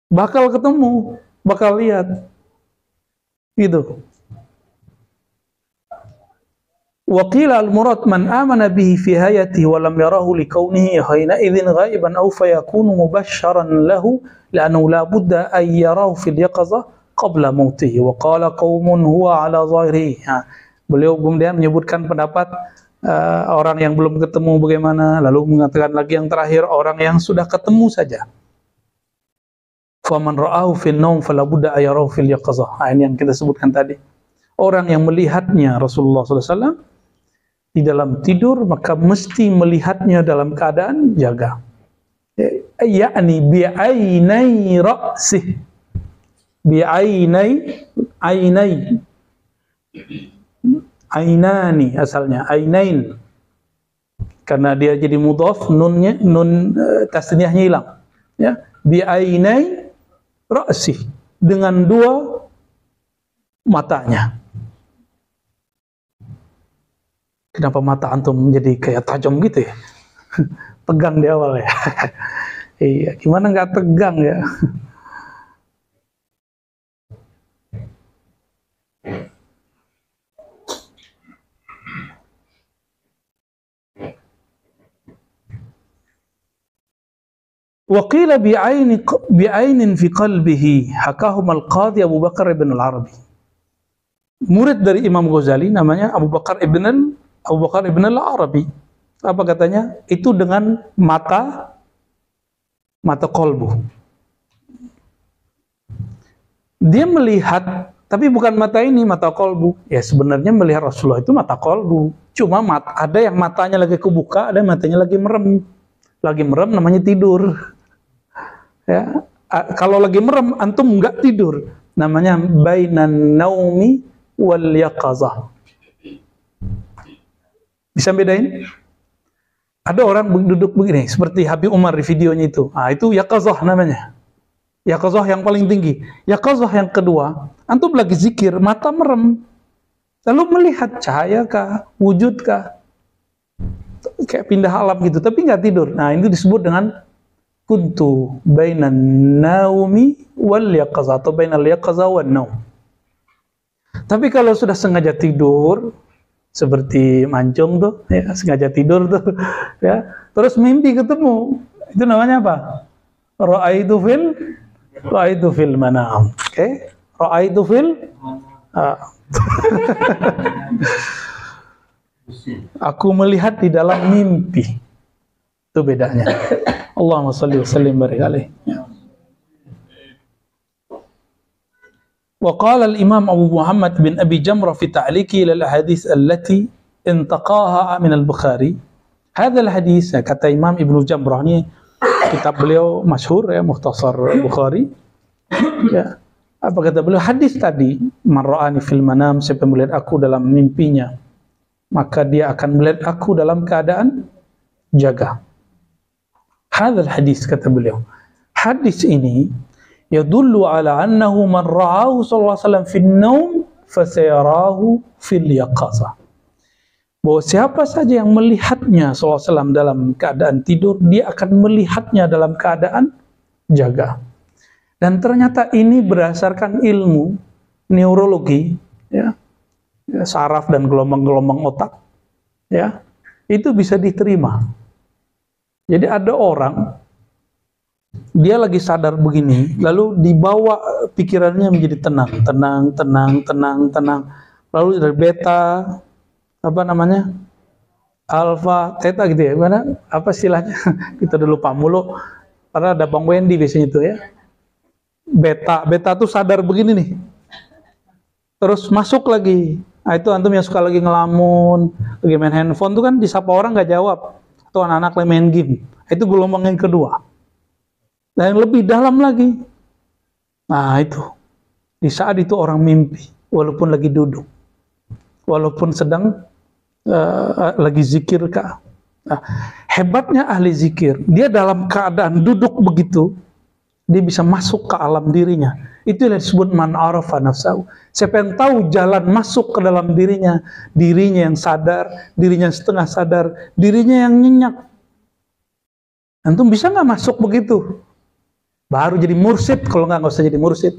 bakal ketemu, bakal lihat, gitu. Waqila al-murad man amana bihi fi hayatihi wa lam yarahu li kaunihi hina idzin ghaiban aw fayakunu mubashsharan lahu li'annahu la budda an yarahu fil yaqظة qabla mautihi wa qala qaumun huwa ala zahirihi. Beliau kemudian menyebutkan pendapat orang yang belum ketemu bagaimana, lalu mengatakan lagi yang terakhir orang yang sudah ketemu saja. Faman ra'ahu fil naum fala budda an yarahu fil yaqظة. Ini yang kita sebutkan tadi. Orang yang melihatnya Rasulullah SAW di dalam tidur maka mesti melihatnya dalam keadaan jaga. Yakni bi'ainai ra'sih. Bi'ainai ainani asalnya, ainain. Karena dia jadi mudhaf, nun tasniyahnya hilang. Ya, bi'ainai ra'sih, dengan dua matanya. Kenapa mata antum menjadi kayak tajam gitu ya? Tegang di awal ya. Iya, gimana nggak tegang ya? Waqila bi'ainin fi qalbihi hakahum al-qadhi Abu Bakar ibn al-Arabi. Murid dari Imam Ghazali namanya Abu Bakar ibn al-Arabi. Apa katanya? Itu dengan mata kolbu. Dia melihat, tapi bukan mata ini, mata kolbu. Ya sebenarnya melihat Rasulullah itu mata kolbu. Cuma ada yang matanya lagi kebuka, ada yang matanya lagi merem. Lagi merem namanya tidur. Ya, kalau lagi merem antum enggak tidur, namanya bainan naumi wal yaqazah. Bisa bedain? Ada orang duduk begini seperti Habib Umar di videonya itu. Itu yaqazah namanya. Yaqazah yang paling tinggi. Yaqazah yang kedua, antum lagi zikir, mata merem. Lalu melihat cahaya kah, wujud kah? Kayak pindah alam gitu, tapi nggak tidur. Nah, ini disebut dengan kuntu bainan naumi wal yaqazah atau bainal yaqazah wan naum. Tapi kalau sudah sengaja tidur seperti mancung tuh, ya, sengaja tidur tuh, ya, terus mimpi ketemu, itu namanya apa? Ra'aitu fil manam. Oke, ra'aitu fil aku melihat di dalam mimpi. Itu bedanya. Allahumma shalli wa sallim barik alaihi. Wa qala al-Imam Abu Muhammad bin Abi Jamrah fi ta'liqi ila al-hadits allati intaqaha min al-Bukhari. Hadha al-hadits, kata Imam Ibnu Jamrah, ini kitab beliau masyhur ya, Mukhtasar Bukhari. Ya. Apa kata beliau? Hadis tadi, man ra'ani fil manam, siapa melihat aku dalam mimpinya, maka dia akan melihat aku dalam keadaan jaga. Hadzal hadis, kata beliau, hadis ini yadullu ala annahu man ra'ahu sallallahu alaihi wasallam fil naum fasayarahu fil yaqazah. Bahwa siapa saja yang melihatnya sallallahu alaihi wasallam dalam keadaan tidur, dia akan melihatnya dalam keadaan jaga. Dan ternyata ini berdasarkan ilmu neurologi, ya, saraf dan gelombang-gelombang otak, ya, itu bisa diterima. Jadi ada orang, dia lagi sadar begini, lalu dibawa pikirannya menjadi tenang. Lalu dari beta, alfa, theta gitu ya, gimana? Apa istilahnya? Kita udah lupa mulu. Karena ada Bang Wendy biasanya itu ya. Beta tuh sadar begini nih. Terus masuk lagi. Nah, itu antum yang suka lagi ngelamun, lagi main handphone tuh kan disapa orang nggak jawab. atau anak-anak yang main game. Itu gelombang yang kedua. Dan yang lebih dalam lagi. Nah itu, di saat itu orang mimpi, walaupun lagi duduk, walaupun sedang lagi zikir kah. Nah, hebatnya ahli zikir, dia dalam keadaan duduk begitu, dia bisa masuk ke alam dirinya. Itu yang disebut man arafa nafsahu. Siapa yang tahu jalan masuk ke dalam dirinya, dirinya yang sadar, dirinya yang setengah sadar, dirinya yang nyenyak. Antum bisa nggak masuk begitu? Baru jadi mursyid, kalau nggak usah jadi mursyid.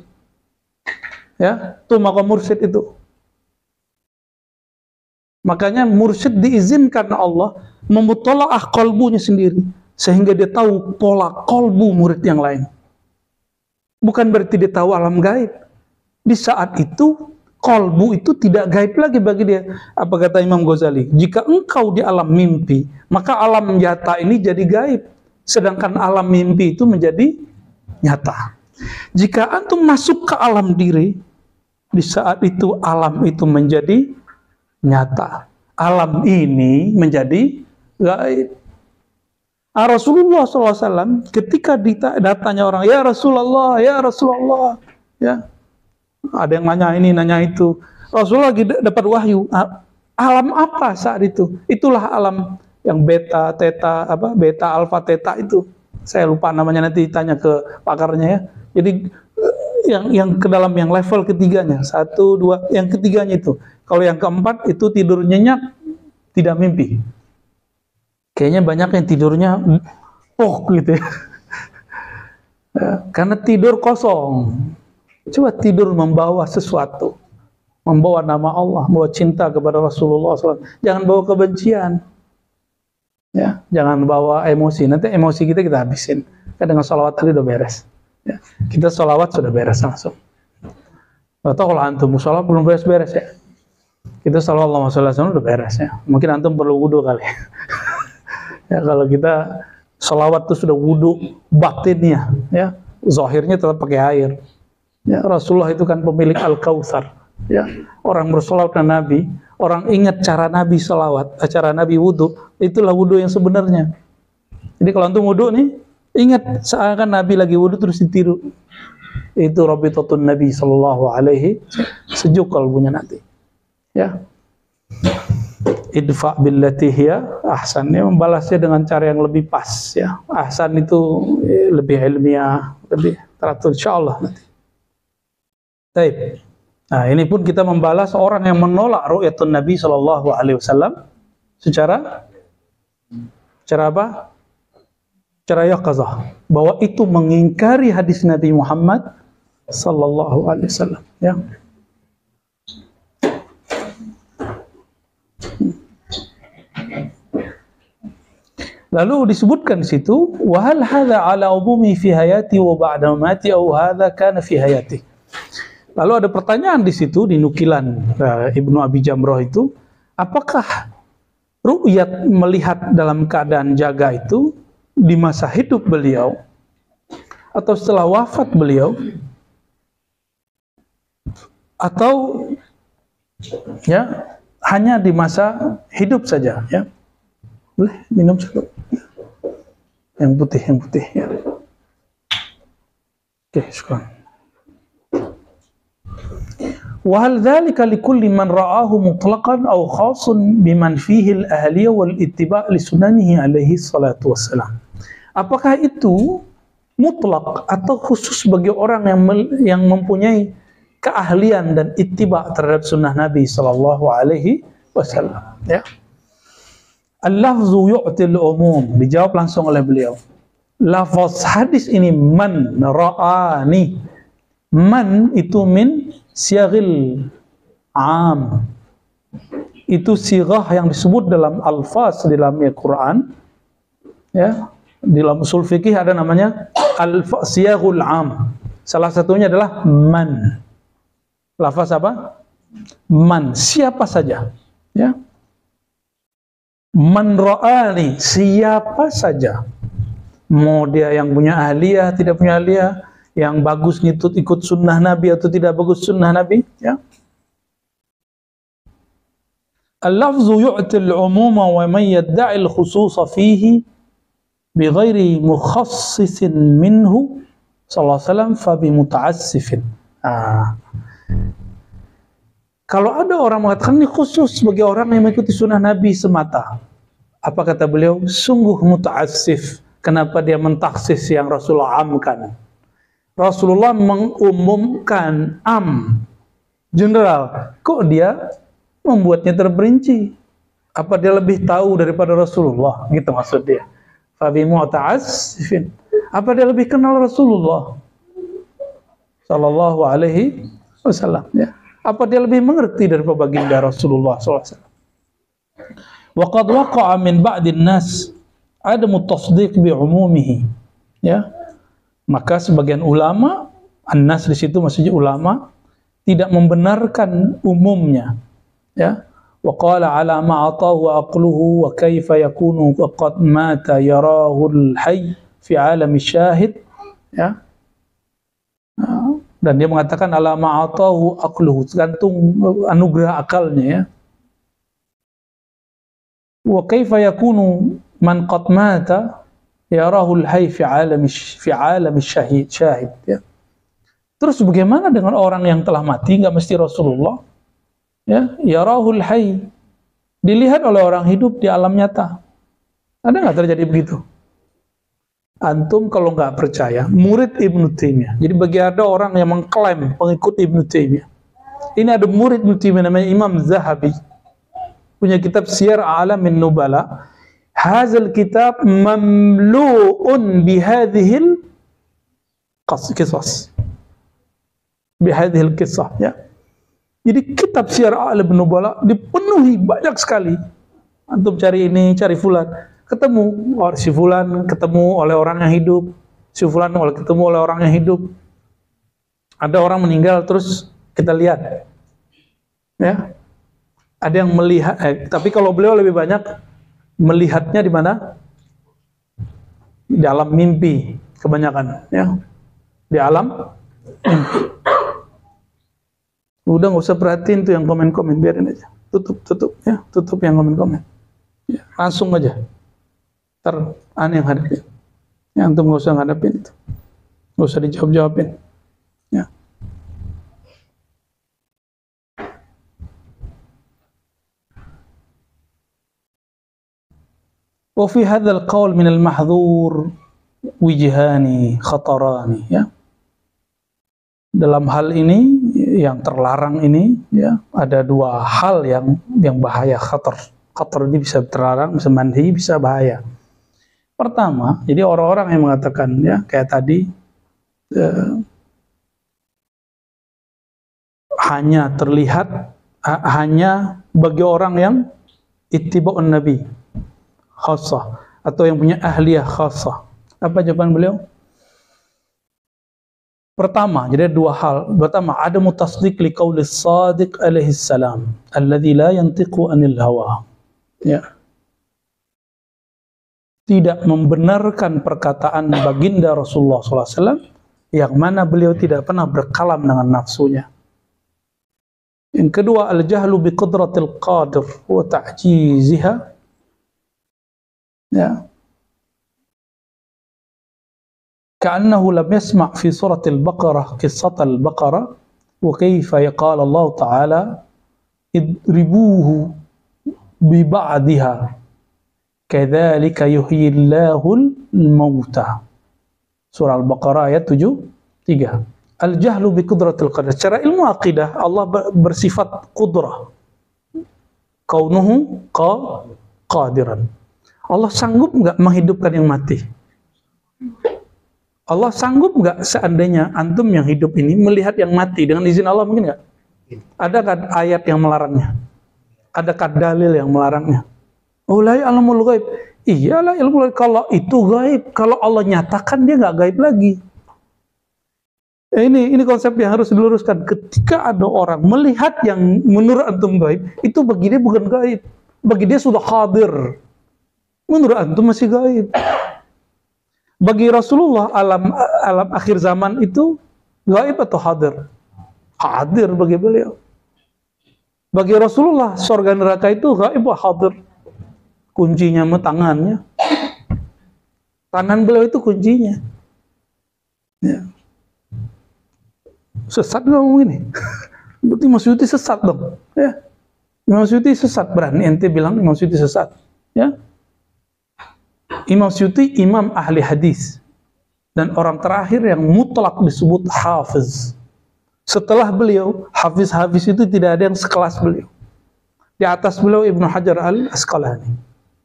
Ya, itu maka mursyid itu. Makanya mursyid diizinkan Allah memutolaah kolbunya sendiri, sehingga dia tahu pola kolbu murid yang lain. Bukan berarti dia tahu alam gaib. Di saat itu, kolbu itu tidak gaib lagi bagi dia. Apa kata Imam Ghazali? Jika engkau di alam mimpi, maka alam nyata ini jadi gaib. Sedangkan alam mimpi itu menjadi nyata. Jika antum masuk ke alam diri, di saat itu alam itu menjadi nyata. Alam ini menjadi gaib. Rasulullah SAW ketika datanya orang, ya Rasulullah, ya Rasulullah, ya ada yang nanya ini, nanya itu. Rasulullah lagi dapat wahyu. Alam apa saat itu? Itulah alam yang beta, teta, beta, alfa, teta itu. Saya lupa namanya, nanti tanya ke pakarnya ya. Jadi yang ke dalam yang level ketiganya, 1, 2, yang ketiganya itu. Kalau yang keempat itu tidur nyenyak, tidak mimpi. Kayaknya banyak yang tidurnya gitu ya. Karena tidur kosong. Coba tidur membawa sesuatu, membawa nama Allah, membawa cinta kepada Rasulullah SAW. Jangan bawa kebencian. Ya, jangan bawa emosi. Nanti emosi kita habisin. Kan dengan sholawat tadi udah beres. Ya, kita sholawat sudah beres langsung. Atau kalau antum sholawat belum beres-beres ya. Kita sholawat udah beres ya. Mungkin antum perlu wudu kali. Ya, kalau kita sholawat itu sudah wudu batinnya, ya, zahirnya tetap pakai air. Ya, Rasulullah itu kan pemilik Al-Kautsar. Ya, orang bersolawat ke Nabi, orang ingat cara Nabi selawat, cara Nabi wudu, itulah wudu yang sebenarnya. Jadi kalau antum wudu nih, ingat seakan Nabi lagi wudu terus ditiru. Itu Rabitatun Nabi Sallallahu Alaihi, sejuk kalbunya nanti. Ya, idfa billati hiya ahsan, ya, membalasnya dengan cara yang lebih pas. Ya, ahsan itu lebih ilmiah, lebih teratur, insyaallah nanti. Baik. Nah, ini pun kita membalas orang yang menolak ru'yatun Nabi Shallallahu Alaihi Wasallam secara apa? Secara yaqazah, bahwa itu mengingkari hadis Nabi Muhammad Sallallahu Alaihi Wasallam. Ya. Lalu disebutkan di situ, wa hal hadza ala umumi fi hayati wa ba'da mamati aw hadza kana fi hayati. Lalu ada pertanyaan di situ di nukilan Ibnu Abi Jamrah itu, apakah ru'yat melihat dalam keadaan jaga itu di masa hidup beliau atau setelah wafat beliau, atau ya hanya di masa hidup saja, ya. Boleh minum satu. Yang putih ya. Oke, syukran. Wa hal dzalika likulli man ra'ahu mutlaqan aw khasun biman fihi al-ahliyah wal ittiba' li sunanihi alaihi salatu wassalam. Apakah itu mutlak atau khusus bagi orang yang mempunyai keahlian dan ittiba' terhadap sunnah Nabi sallallahu alaihi wasallam, ya? Al-lafzu yu'til umum, dijawab langsung oleh beliau. Lafaz hadis ini man ra'ani. Man itu min siyaghil am. Itu sirah yang disebut dalam alfaz di dalam Al-Quran. Ya, di dalam usul fikih ada namanya siyaghul am. Salah satunya adalah man. Lafaz apa? Man, siapa saja. Ya. Man ra'ani, siapa saja. Mau dia yang punya ahliyah, tidak punya ahliyah, yang bagus ikut sunnah Nabi atau tidak bagus sunnah Nabi, ya. al-lafzu yu'ti al-umuma wa man yadda'i al-khususa fihi bighairi mukhassisin minhu sallallahu alaihi wasallam fa bi muta'assifin. Kalau ada orang mengatakan ini khusus bagi orang yang mengikuti sunnah Nabi semata, apa kata beliau? Sungguh muta'assif. Kenapa dia mentaksis yang Rasulullah amkan? Rasulullah mengumumkan general, kok dia membuatnya terperinci? Apa dia lebih tahu daripada Rasulullah? Gitu maksud dia. Fa bi muta'assifin. Apa dia lebih kenal Rasulullah sallallahu alaihi wasallam, ya? Apa dia lebih mengerti daripada baginda Rasulullah SAW? Wa qad waqa'a min ba'din nas adamu tasdiq bi umumihi. Ya. Maka sebagian ulama, an-nas di situ maksudnya ulama, tidak membenarkan umumnya. Ya. Wa qala ala ma atahu aqluhu wa kaifa yakunu qad mata yarahu al-hayy fi 'alami syahid. Ya. Dan dia mengatakan ala ma'atahu aqluhu, tergantung anugerah akalnya, ya. Wa kaifa yakunu man qad mata yarahu al-hayy fi 'alami syahid, ya. Terus bagaimana dengan orang yang telah mati? Enggak mesti Rasulullah, ya. Yarahu al-hayy, dilihat oleh orang hidup di alam nyata. Ada enggak terjadi begitu? Antum kalau nggak percaya, murid Ibnu Taimiyah. Jadi bagi ada orang yang mengklaim pengikut Ibnu Taimiyah. Ini ada murid Ibnu Taimiyah namanya Imam Zahabi. Punya kitab Siyar A'lamin Nubala. Hazal kitab mamlu'un bihadhil qisas. Bihadhil kisah, ya. Jadi kitab Siyar A'lamin Nubala dipenuhi banyak sekali. Antum cari ini, cari fulan. Ketemu si fulan, ketemu oleh orang yang hidup, si fulan ketemu oleh orang yang hidup. Ada orang meninggal terus kita lihat, ya. Ada yang melihat, tapi kalau beliau lebih banyak melihatnya di mana? Di alam mimpi kebanyakan, ya. Di alam mimpi. Udah nggak usah perhatiin tuh yang komen-komen, biarin aja. Tutup ya, tutup yang komen-komen. Ya, langsung aja. Ntar aneh yang hadapin. Ya, antum nggak usah ngadapin itu. Nggak usah dijawab-jawabin. Ya. Wa fi hadzal qaul min al-mahdhur wijhani khatarani, ya. Dalam hal ini yang terlarang ini, ya, ada dua hal yang bahaya, khatar. Khatar ini bisa terlarang, bisa manhi, bisa bahaya. Pertama, jadi orang-orang yang mengatakan, ya, kayak tadi, hanya terlihat, hanya bagi orang yang ittiba'un nabi khassah, atau yang punya ahliyah khassah. Apa jawaban beliau? Pertama, jadi ada dua hal. Pertama, ada mutasdiq li qaulis sadiq alaihi salam alladzi la yantiqu anil hawa. Ya. Tidak membenarkan perkataan baginda Rasulullah SAW yang mana beliau tidak pernah berkalam dengan nafsunya. Yang kedua, al-jahlu bi qudratil qadir wa ta'jiziha. Ya. Ka'annahu lam yasma' fi suratil Baqarah qissatal Baqarah wa kaifa yaqala Allah Ta'ala idribuhu bi ba'diha kadzalika yuhyillahul mauta. Surah Al-Baqarah ayat 73. Al-jahlu bi qudratil qadir. Secara ilmu akidah Allah bersifat qudrah. Kaunuhu qadiran. Allah sanggup enggak menghidupkan yang mati? Allah sanggup enggak seandainya antum yang hidup ini melihat yang mati dengan izin Allah, mungkin enggak? Adakah ayat yang melarangnya? Adakah dalil yang melarangnya? Oh, la ya'lamul ghaib. Iyalah ilmu ghaib. Kalau itu gaib, kalau Allah nyatakan dia nggak gaib lagi. Ini konsep yang harus diluruskan. Ketika ada orang melihat yang menurut antum gaib, itu bagi dia bukan gaib. Bagi dia sudah hadir. Menurut antum masih gaib. Bagi Rasulullah alam akhir zaman itu gaib atau hadir? Hadir bagi beliau. Bagi Rasulullah, surga neraka itu gaib wa hadir. Kuncinya tangannya. Tangan beliau itu kuncinya. Ya. Sesat nggak ngomong ini? Berarti Imam Suyuti sesat dong. Ya. Imam Suyuti sesat, berani ente bilang Imam Suyuti sesat. Ya. Imam Suyuti imam ahli hadis dan orang terakhir yang mutlak disebut hafiz. Setelah beliau, hafiz-hafiz itu tidak ada yang sekelas beliau. Di atas beliau Ibnu Hajar al-Asqalani,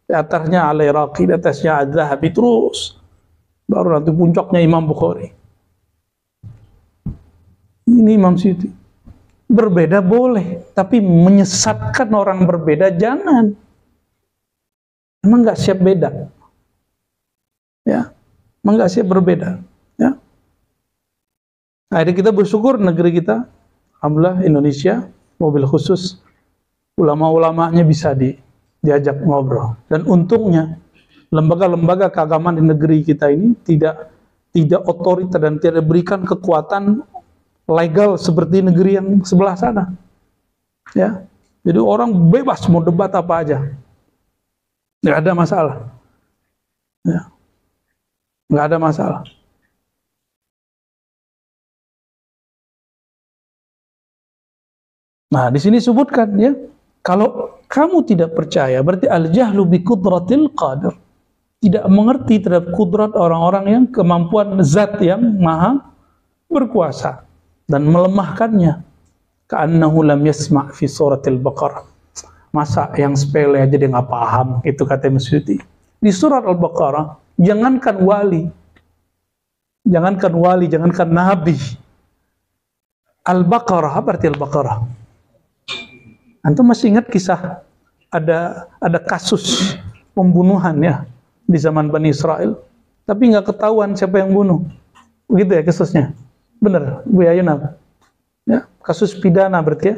di atasnya Al-Iraqi, di atasnya Az-Zahabi, terus baru nanti puncaknya Imam Bukhari. Ini Imam Suyuti. Berbeda boleh, tapi menyesatkan orang berbeda jangan. Emang nggak siap beda, ya? Emang nggak siap berbeda, ya? Akhirnya kita bersyukur negeri kita, alhamdulillah Indonesia, mobil khusus, ulama-ulamanya bisa diajak ngobrol. Dan untungnya lembaga-lembaga keagamaan di negeri kita ini tidak otoriter dan tidak berikan kekuatan legal seperti negeri yang sebelah sana. Ya, jadi orang bebas mau debat apa aja, nggak ada masalah. Ya, nggak ada masalah. Nah, di sini sebutkan ya, kalau kamu tidak percaya, berarti al-jahlu bi qudratil qadir. Tidak mengerti terhadap kudrat orang-orang yang kemampuan zat yang maha berkuasa dan melemahkannya. Ka'annahu lam yasma' fi suratil Baqarah. Masa yang sepele aja dia nggak paham, itu kata Imam Suyuti. Di surat Al-Baqarah, jangankan wali, jangankan nabi. Al-Baqarah, apa arti Al-Baqarah? Antum masih ingat kisah ada kasus pembunuhan ya di zaman Bani Israel, tapi nggak ketahuan siapa yang bunuh, begitu ya kasusnya? Bener, Bu Yayun? Ya, kasus pidana berarti ya,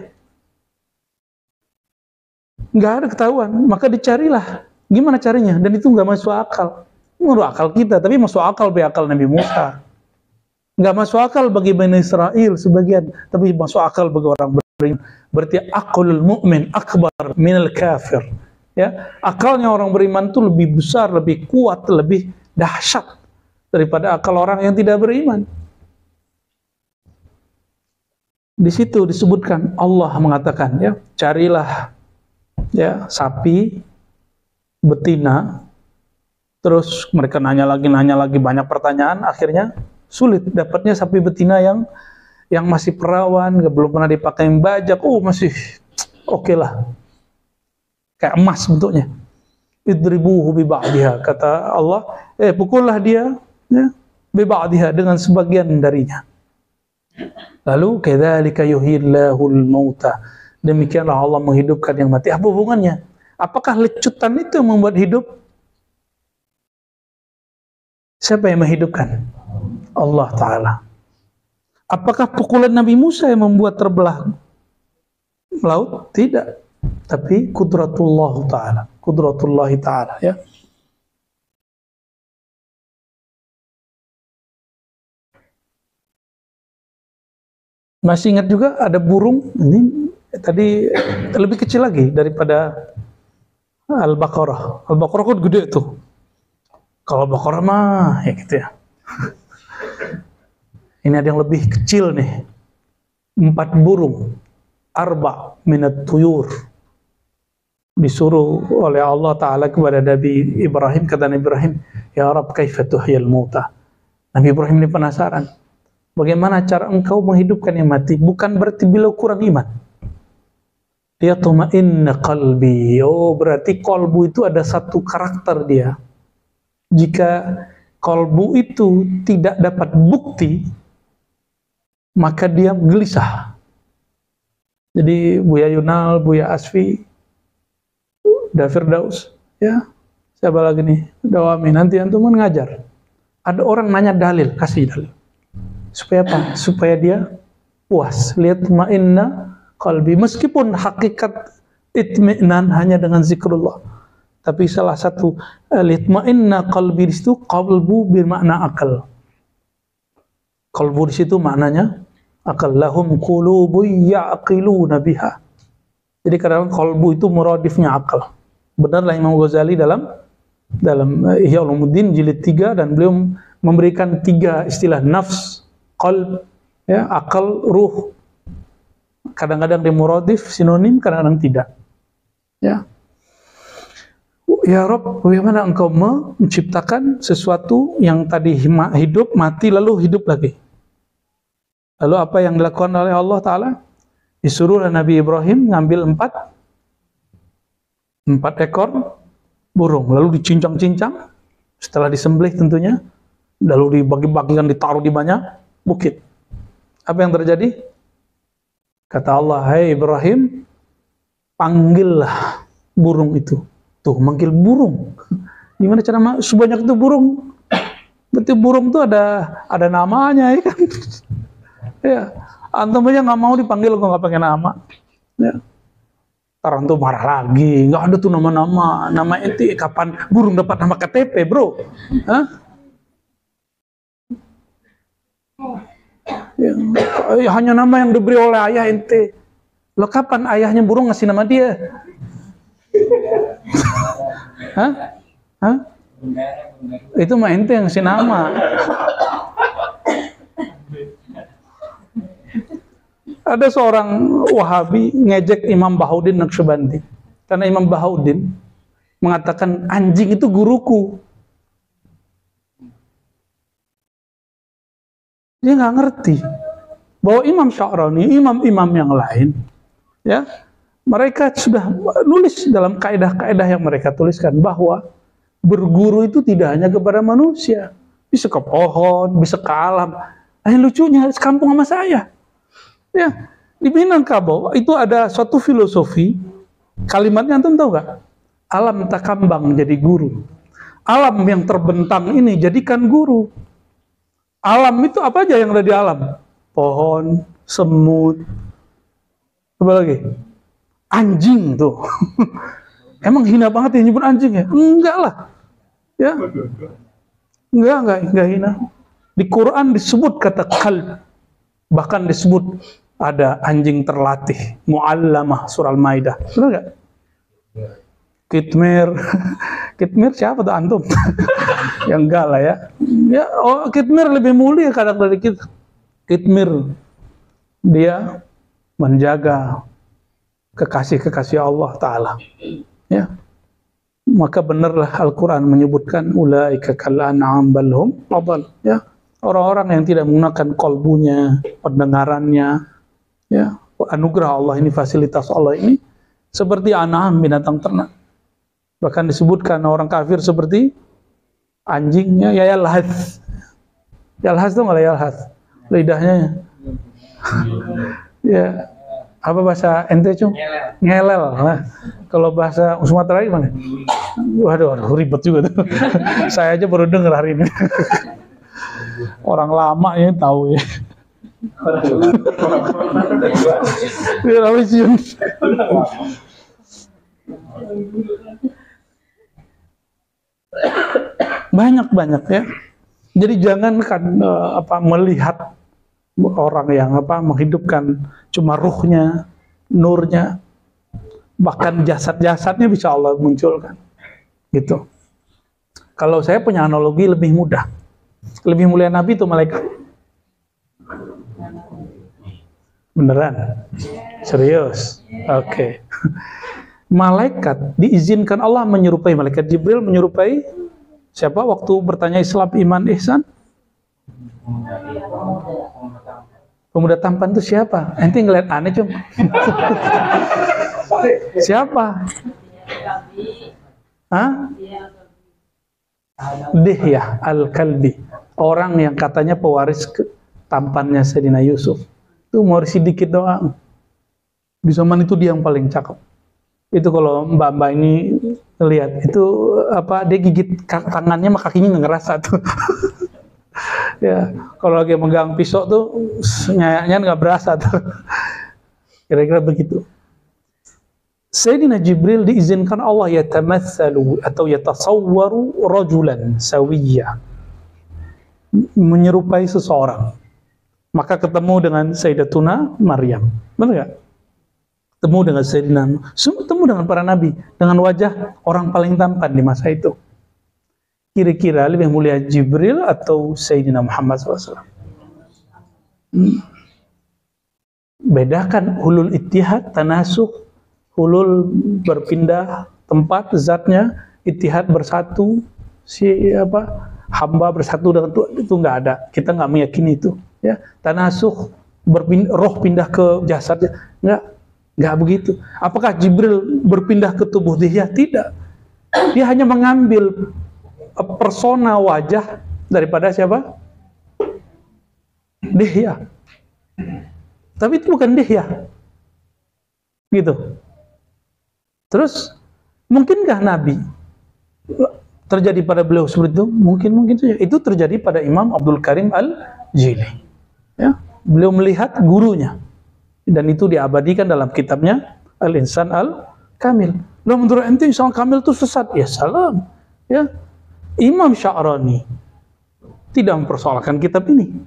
nggak ada ketahuan, maka dicarilah gimana caranya, dan itu nggak masuk akal. Menurut akal kita, tapi masuk akal bagi akal Nabi Musa. Nggak masuk akal bagi Bani Israel sebagian, tapi masuk akal bagi orang beriman. Berarti aqlul mu'min akbar minal kafir. Ya, akalnya orang beriman itu lebih besar, lebih kuat, lebih dahsyat daripada akal orang yang tidak beriman. Di situ disebutkan, Allah mengatakan ya, carilah ya sapi betina. Terus mereka nanya lagi banyak pertanyaan, akhirnya sulit dapatnya sapi betina yang masih perawan, belum pernah dipakai bajak, masih oke lah, kayak emas bentuknya. Idribuhu bi ba'diha, kata Allah, pukullah dia ya, bi ba'diha, dengan sebagian darinya. Lalu kadzalika yuhyillahul mauta, demikianlah Allah menghidupkan yang mati. Apa hubungannya? Apakah lecutan itu yang membuat hidup? Siapa yang menghidupkan? Allah Ta'ala. Apakah pukulan Nabi Musa yang membuat terbelah laut? Tidak. Tapi kudratullah Ta'ala. Kudratullahi Ta'ala ya. Masih ingat juga ada burung, ini tadi lebih kecil lagi daripada Al-Baqarah. Al-Baqarah kan gede tuh. Kalau Baqarah mah ya gitu ya. Ini ada yang lebih kecil nih. 4 burung. Arba' minat tuyur. Disuruh oleh Allah Ta'ala kepada Nabi Ibrahim. Kata Nabi Ibrahim, Ya Rabb kaifa tuhyil mauta. Nabi Ibrahim ini penasaran. Bagaimana cara engkau menghidupkan yang mati? Bukan berarti beliau kurang iman. Dia tuma'inna qalbi. Oh, berarti qalbu itu ada satu karakter dia. Jika qalbu itu tidak dapat bukti, maka dia gelisah. Jadi Buya Yunal, Buya Asfi, Firdaus, ya, siapa lagi nih? Dawami, nanti antum ngajar. Ada orang nanya dalil, kasih dalil. Supaya apa? Supaya dia puas. Lihat ma'inna qalbi. Meskipun hakikat itmi'nan hanya dengan zikrullah. Tapi salah satu litma'inna qalbi di situ, qalbu bermakna akal. Qalbu di situ maknanya akal. Lahum qulubu ya'qiluna biha. Jadi kadang kolbu itu muradifnya akal. Benarlah Imam Ghazali dalam Ihya Ulumuddin jilid 3, dan beliau memberikan 3 istilah: nafs, qalb, ya, akal, ruh. Kadang-kadang dia muradif, sinonim, kadang-kadang tidak. Ya. Ya Rob, bagaimana engkau menciptakan sesuatu yang tadi hidup, mati, lalu hidup lagi? Lalu apa yang dilakukan oleh Allah Ta'ala? Disuruh Nabi Ibrahim ngambil 4 ekor burung, lalu dicincang-cincang, setelah disembelih tentunya, lalu dibagi-bagikan, ditaruh di banyak bukit. Apa yang terjadi? Kata Allah, hai Ibrahim, panggillah burung itu. Tuh, manggil burung. Gimana cara sebanyak itu burung? Berarti burung itu ada namanya, ya kan? Ya, antum aja nggak mau dipanggil kok nggak pakai nama. Ya. Orang tuh marah lagi, nggak ada tuh nama-nama. Nama ente kapan burung dapat nama KTP, bro? Hah? Ya, hanya nama yang diberi oleh ayah ente. Lo kapan ayahnya burung ngasih nama dia? Hah? Hah? Itu mah ente yang ngasih nama. Ada seorang Wahabi ngejek Imam Bahauddin Naqsyabandi, karena Imam Bahauddin mengatakan anjing itu guruku. Dia nggak ngerti bahwa Imam Sya'rani, imam-imam yang lain, ya, mereka sudah nulis dalam kaidah-kaidah yang mereka tuliskan bahwa berguru itu tidak hanya kepada manusia, bisa ke pohon, bisa ke alam. Yang lucunya sekampung sama saya. Ya, di Minangkabau itu ada suatu filosofi, kalimatnya antum tahu gak? Alam takambang jadi guru. Alam yang terbentang ini jadikan guru. Alam itu apa aja yang ada di alam? Pohon, semut, apa lagi? Anjing tuh. Emang hina banget ya nyebut anjing ya? Enggak lah. Ya. Enggak hina. Di Quran disebut kata kalb. Bahkan disebut ada anjing terlatih, mu'allamah, surah Al-Maidah. Benar nggak? Kitmir. Kitmir siapa tuh antum? Ya enggak lah ya. Ya, Kitmir lebih mulia kadang dari kita. Kitmir dia menjaga kekasih-kekasih Allah Ta'ala. Ya. Maka benarlah Al-Quran menyebutkan ulaika kal an'am bal hum adall. Ya. Orang-orang yang tidak menggunakan kolbunya, pendengarannya, ya, anugerah Allah ini, fasilitas Allah ini, seperti an'am, binatang ternak. Bahkan disebutkan orang kafir seperti anjingnya, ya yalhas. Yalhas itu nggak yalhas? Lidahnya. Ya, apa bahasa ente cung? Ngelel. Nah, kalau bahasa Sumatera gimana? Waduh, ribet juga tuh. Saya aja baru dengar hari ini. Orang lama ya tahu ya. Banyak ya. Jadi jangankan melihat orang yang menghidupkan cuma ruhnya, nurnya, bahkan jasad-jasadnya bisa Allah munculkan. Gitu. Kalau saya punya analogi lebih mudah. Lebih mulia Nabi itu malaikat. Beneran? Serius? Oke. Malaikat diizinkan Allah menyerupai, malaikat Jibril menyerupai siapa waktu bertanya Islam, iman, ihsan? Pemuda tampan itu siapa? Ente ngeliat aneh cuma. Siapa? Hah? Dihyah al-Kalbi, orang yang katanya pewaris tampannya Sayyidina Yusuf. Itu mewarisi dikit doang. Di zaman itu dia yang paling cakep. Itu kalau mbak-mbak ini lihat itu dia gigit tangannya sama kakinya nggak ngerasa tuh. Ya, kalau lagi megang pisau tuh nyayanya nggak berasa tuh. Kira-kira begitu. Sayyidina Jibril diizinkan Allah yatamatsalu atau yatasawwaru rajulan sawiyya, menyerupai seseorang. Maka ketemu dengan Sayyidatuna Maryam. Benar nggak? temu dengan Sayyidina, temu dengan para nabi, dengan wajah orang paling tampan di masa itu. Kira-kira lebih mulia Jibril atau Sayyidina Muhammad SAW? Bedakan hulul ittihad, tanasukh, hulul berpindah tempat zatnya, ittihad bersatu, hamba bersatu dengan Tuhan, itu nggak ada. Kita nggak meyakini itu. Ya, tanasukh, roh pindah ke jasadnya, nggak begitu. Apakah Jibril berpindah ke tubuh Dihya? Tidak. Dia hanya mengambil persona wajah daripada siapa? Dihya. Tapi itu bukan Dihya. Gitu. Terus, mungkinkah Nabi terjadi pada beliau seperti itu? Mungkin saja. Itu terjadi pada Imam Abdul Karim Al-Jili. Ya, beliau melihat gurunya. Dan itu diabadikan dalam kitabnya Al-Insan Al-Kamil. Loh, menurut ente Insan Kamil itu sesat? Ya salam. Ya. Imam Sya'rani tidak mempersoalkan kitab ini.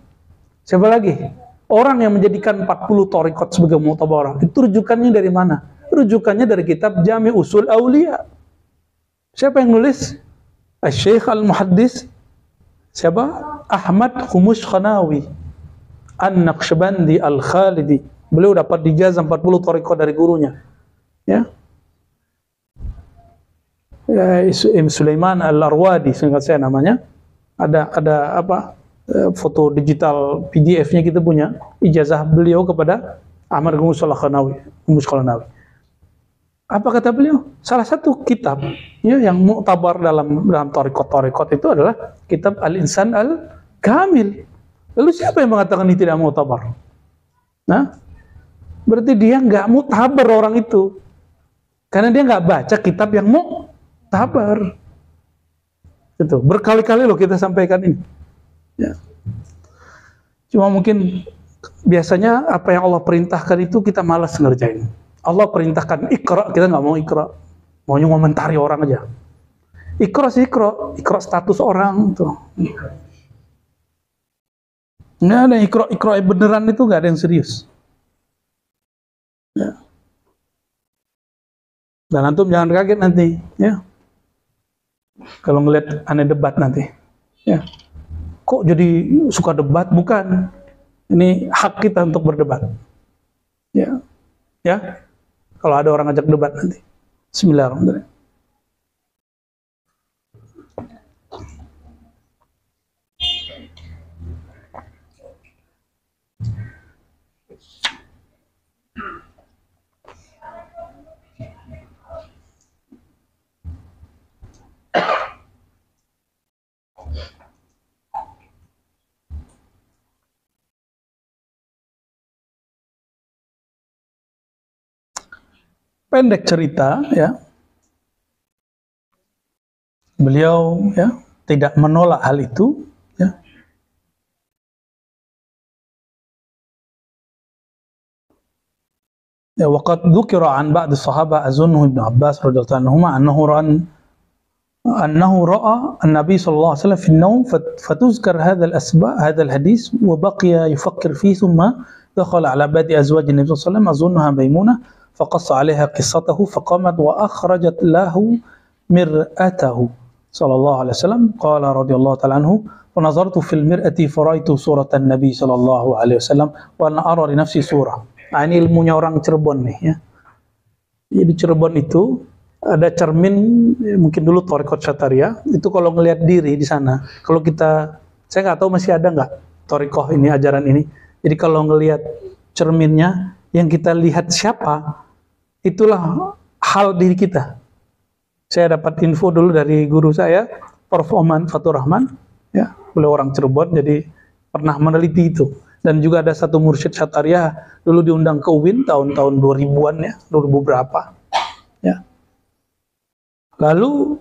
Siapa lagi? Orang yang menjadikan 40 thariqat sebagai mu'tabarah, itu rujukannya dari mana? Rujukannya dari kitab Jami' Usul Auliya. Siapa yang nulis? Syekh Al-Muhaddis siapa? Ahmad Khumus Khanawi An-Naqsyabandi Al-Khalidi. Beliau dapat dijazah 40 thariqat dari gurunya. Ya. Sulaiman Al-Arwadi, seingat saya namanya. Ada foto digital PDF-nya kita punya, ijazah beliau kepada Ahmad Khumus Khanawi. Apa kata beliau? Salah satu kitab ya, yang mu'tabar dalam thariqat itu adalah kitab Al-Insan Al-Kamil. Lalu siapa yang mengatakan ini tidak mu'tabar? Nah, berarti dia nggak mu'tabar orang itu, karena dia nggak baca kitab yang mu'tabar. Itu berkali-kali loh kita sampaikan ini. Ya. Cuma mungkin biasanya apa yang Allah perintahkan itu kita malas ngerjain. Allah perintahkan ikra, kita nggak mau ikra, maunya ngomentari orang aja. Ikra sih ikra status orang tuh. Nggak ada ikra beneran, itu nggak ada yang serius. Ya. Dan antum jangan kaget nanti, ya. Kalau ngeliat aneh debat nanti, ya. Kok jadi suka debat? Bukan. Ini hak kita untuk berdebat. Ya. Ya. Kalau ada orang ajak debat nanti. Bismillahirrahmanirrahim. Pendek cerita, ya, beliau ya tidak menolak hal itu, ya. Ya, waqad dzukira an ba'd as-sahabah azunnu Ibnu Abbas radhiyallahu anhuma annahu ra'a an-nabi sallallahu alaihi wasallam fi an-nawm fatuzkar hadha al-asba' hadha al-hadith wa baqiya yufakkir fihi thumma dakhala ala ba'di azwaj an-nabi sallallahu alaihi wasallam azunnaha Maimunah فقص عليها قصته فقامت وأخرجت له مرآته صلى الله عليه وسلم قال رضي الله تعالى عنه ونظرت في المرآة فرأيت صورة النبي صلى الله عليه وسلم وأنا أرى لنفسي صورة. Nah, ini ilmunya orang Cirebon nih, ya. Jadi Cirebon itu ada cermin, mungkin dulu thariqat Syataria itu kalau ngelihat diri di sana. Kalau kita, saya nggak tahu masih ada nggak thariqah ini, ajaran ini. Jadi kalau ngelihat cerminnya, yang kita lihat siapa, itulah hal diri kita. Saya dapat info dulu dari guru saya, Prof. Oman Fatur Rahman, ya, beliau orang Cirebon, jadi pernah meneliti itu. Dan juga ada satu mursyid Syataria, dulu diundang ke UIN tahun-tahun 2000-an, ya, 2000 berapa. Ya. Lalu,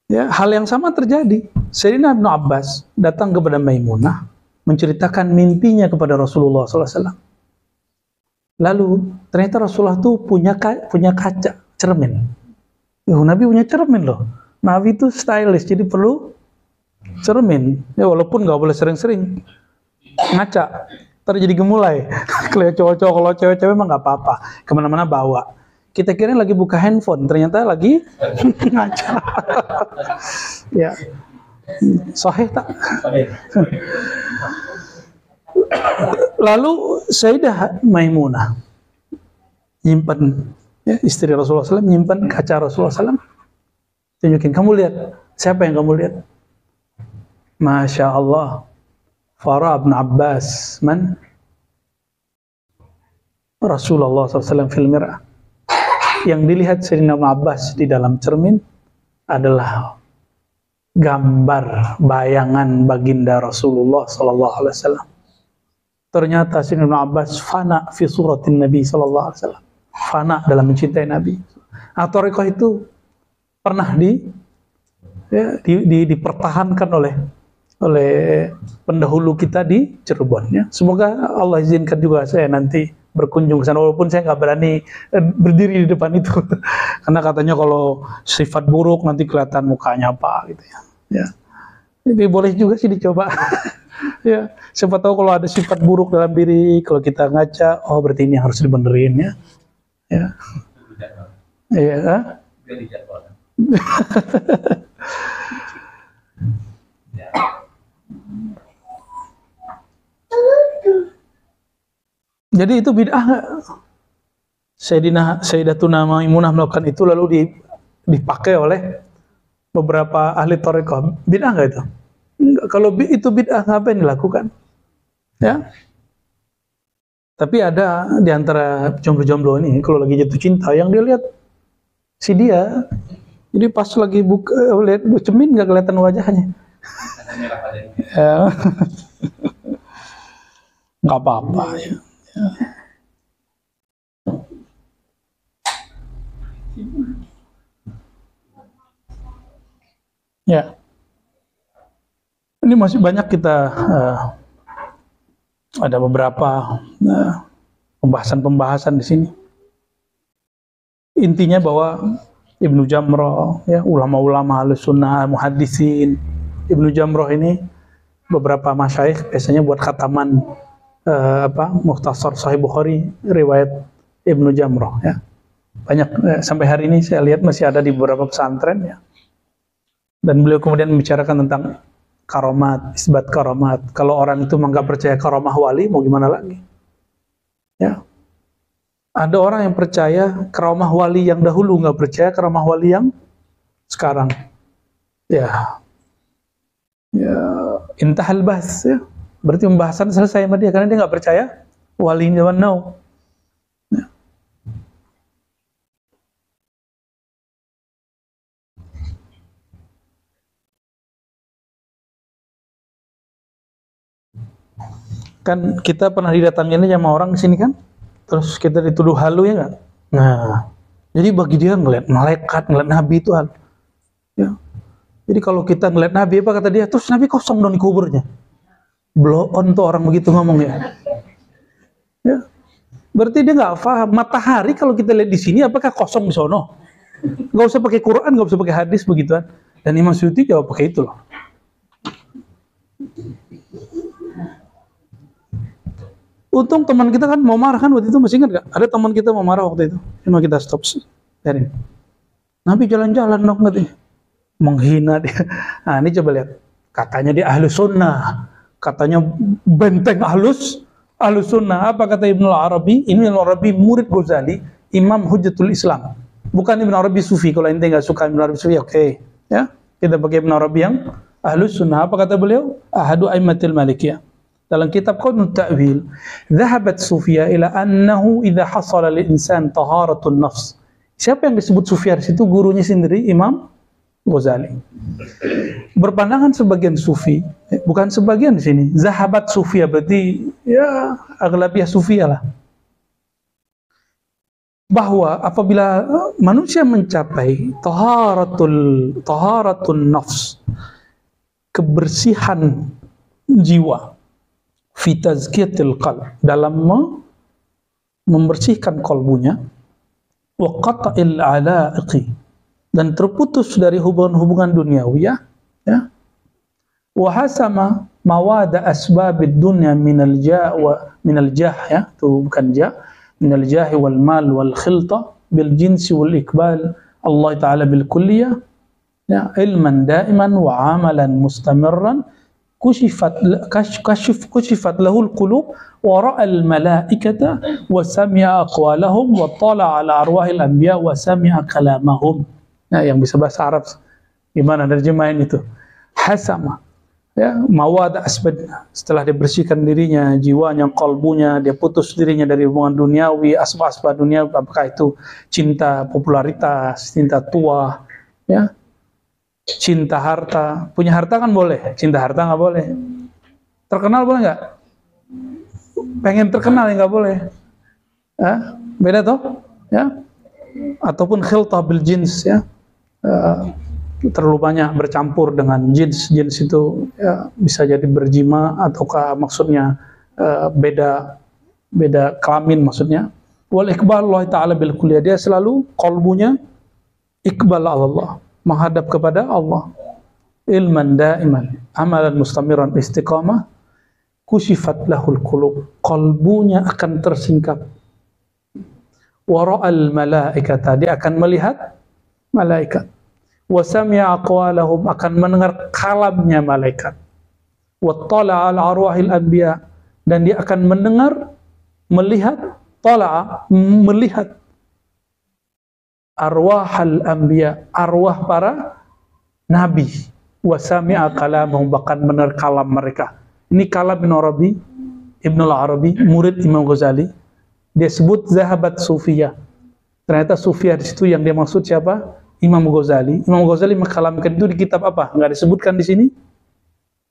ya, hal yang sama terjadi. Sayyidina Ibnu Abbas datang kepada Maimunah, menceritakan mimpinya kepada Rasulullah SAW. Lalu ternyata Rasulullah tuh punya kaca, cermin. Nabi punya cermin loh. Nabi itu stylish, jadi perlu cermin. Ya walaupun nggak boleh sering-sering ngaca. jadi gemulai. Kalau cowok-cowok, kalau cewek-cewek mah nggak apa-apa, kemana-mana bawa. Kita kira lagi buka handphone, ternyata lagi ngaca. Ya, sahih tak? Lalu Sayyidah Maimunah nyimpan, ya, istri Rasulullah SAW nyimpan kaca Rasulullah SAW. Tunjukin, kamu lihat, siapa yang kamu lihat? Masya Allah, Farah bin Abbas, man? Rasulullah SAW fil mir'ah. Yang dilihat Sayyidina Ibn Abbas di dalam cermin adalah gambar, bayangan baginda Rasulullah SAW. Ternyata Sayyidina Ibn Abbas fana fi suratin Nabi SAW. Fana dalam mencintai Nabi. Thariqah itu pernah dipertahankan oleh pendahulu kita di Cirebon, ya. Semoga Allah izinkan juga saya nanti berkunjung ke sana, walaupun saya nggak berani berdiri di depan itu karena katanya kalau sifat buruk nanti kelihatan mukanya apa gitu, ya. Ya. Jadi boleh juga sih dicoba. Ya, siapa tahu kalau ada sifat buruk dalam diri, kalau kita ngaca, oh berarti ini harus dibenerin, ya. Ya. Iya, jadi itu bid'ah nggak? Sayyidatuna Maimunah melakukan itu lalu dipakai oleh beberapa ahli thariqah. Bid'ah nggak itu? Enggak. Kalau itu bid'ah, ngapain dilakukan? Ya. Tapi ada di antara jomblo-jomblo ini, kalau lagi jatuh cinta, yang dia lihat si dia, jadi pas lagi lihat cermin nggak kelihatan wajahnya. Ya. Nggak apa-apa, ya. Ya, ini masih banyak kita ada beberapa pembahasan-pembahasan di sini. Intinya bahwa Ibnu Jamrah, ya, ulama-ulama Ahlus Sunnah, muhaddisin, Ibnu Jamrah ini beberapa masyayikh biasanya buat khataman Mukhtasar Sahih Bukhari riwayat Ibnu Jamrah, ya. Banyak, sampai hari ini saya lihat masih ada di beberapa pesantren, ya. Dan beliau kemudian membicarakan tentang karomat, isbat karomat. Kalau orang itu nggak percaya karomah wali, mau gimana lagi? Ya. Ada orang yang percaya karomah wali yang dahulu, nggak percaya karomah wali yang sekarang. Ya. Ya, intahal bahas, ya. Berarti pembahasan selesai sama dia, karena dia nggak percaya wali zaman now. Ya. Kan kita pernah didatangin sama orang di sini kan, terus kita dituduh halu, ya nggak? Nah, jadi bagi dia ngeliat malaikat, ngeliat nabi itu hal. Ya. Jadi kalau kita ngeliat nabi, apa kata dia? Terus nabi kosong dong di kuburnya. Blow on tuh orang begitu ngomong, ya. Ya. Berarti dia nggak paham. Matahari kalau kita lihat di sini, apakah kosong di sono? Nggak usah pakai Quran, nggak usah pakai hadis begituan. Dan Imam Suyuti jawab pakai itu loh. Untung teman kita kan mau marah kan waktu itu, masih ingat gak? Ada teman kita mau marah waktu itu, cuma kita stop. Biarin. Nabi jalan-jalan dong katanya. Menghina dia. Nah ini coba lihat. Katanya dia ahlu sunnah. Katanya benteng ahlus sunnah. Apa kata Ibnu Arabi? Ini Ibnu Arabi murid Ghazali, Imam Hujjatul Islam. Bukan Ibnu Arabi Sufi. Kalau ente nggak suka Ibnu Arabi Sufi, oke. Ya, kita pakai Ibnu Arabi yang ahlus sunnah. Apa kata beliau? Ahadu aimatil malikiyah. Dalam kitab Qaulun Ta'wil, "Dhahabat Sufiyah ila annahu idza hasala lil insan taharatun nafs." Siapa yang disebut Sufiyah di situ? Gurunya sendiri Imam Ghazali. Berpandangan sebagian Sufi, bukan sebagian di sini. Zahabat Sufiyah berarti ya aglabiah Sufiyah lah. Bahwa apabila manusia mencapai taharatun nafs, kebersihan jiwa, fi tazkiyatil qalb, dalam membersihkan kalbunya, wa qata'il ala'iqi, dan terputus dari hubungan-hubungan duniawi, ya. Wa hasama mawada asbabid dunya minal jah ya, itu bukan jah, minal jahi wal mal wal khilta bil jinsi wal ikbal Allah Ta'ala bil kulliyah ya, ilman daiman wa amalan mustamirran كشفت له القلوب ورأى الملائكة وسمع أقوالهم واطلع على أرواح الأنبياء وسمع كلامهم. Nah, yang bisa bahasa Arab gimana terjemahin itu? Hasama ya, mawada asbadna, setelah dibersihkan dirinya, jiwanya, kalbunya, dia putus dirinya dari hubungan duniawi, asbab duniawi, apakah itu cinta popularitas, cinta tua ya, cinta harta. Punya harta kan boleh, cinta harta nggak boleh. Terkenal boleh nggak? Pengen terkenal ya nggak boleh. Beda toh ya. Ataupun khiltah bil jins ya, terlalu banyak bercampur dengan jins itu ya, bisa jadi berjima ataukah maksudnya beda kelamin maksudnya. Wal iqbal Allah Ta'ala bil kulliyah, dia selalu qalbunya iqbal Allah, menghadap kepada Allah. Ilman daiman, amalan mustamiran, istiqamah, kushifat lahul qulub, qalbunya akan tersingkap. Wara'al malaikata, dia akan melihat malaikat. Wasami'a aqwalahum, akan mendengar kalamnya malaikat. Wattala'a ala arwahil anbiya, dan dia akan mendengar, melihat, tala'a, melihat arwahal anbiya, arwah para nabi. Wasami'a kalamahum, bahkan mendengar kalam mereka. Ini kalam Ibn al-Arabi, murid Imam Ghazali. Dia sebut zahabat sufiyah. Ternyata sufiyah di situ yang dia maksud siapa? Imam Ghazali. Imam Ghazali mengkalamkan itu di kitab apa? Enggak disebutkan di sini.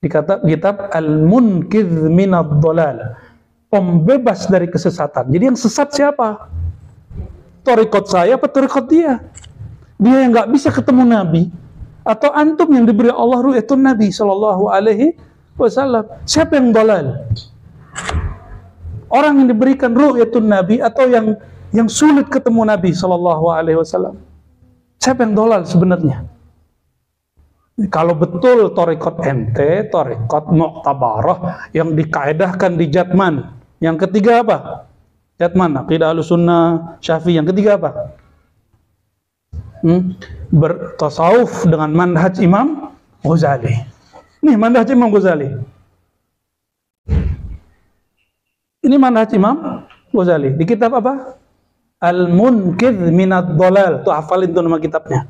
Di kitab Al-Munqidh minad Dhalal, pembebas dari kesesatan. Jadi yang sesat siapa? Torikot saya apa torikot dia? Dia yang nggak bisa ketemu Nabi, atau antum yang diberi Allah ru'yatun Nabi Sallallahu Alaihi Wasallam? Siapa yang dalal? Orang yang diberikan ru'yatun Nabi atau yang sulit ketemu Nabi Sallallahu Alaihi Wasallam? Siapa yang dalal sebenarnya? Kalau betul torikot ente, torikot mu'tabarah yang dikaedahkan di Jatman. Yang ketiga apa? Jatman, aqidah Ahlussunnah, Syafi'i. Yang ketiga apa? Bertasawuf dengan manhaj Imam Ghazali. Nih manhaj Imam Ghazali. Ini manhaj Imam Ghazali. Di kitab apa? Al-Munqidh minad Dhalal. Tuh hafalin tuh nama kitabnya.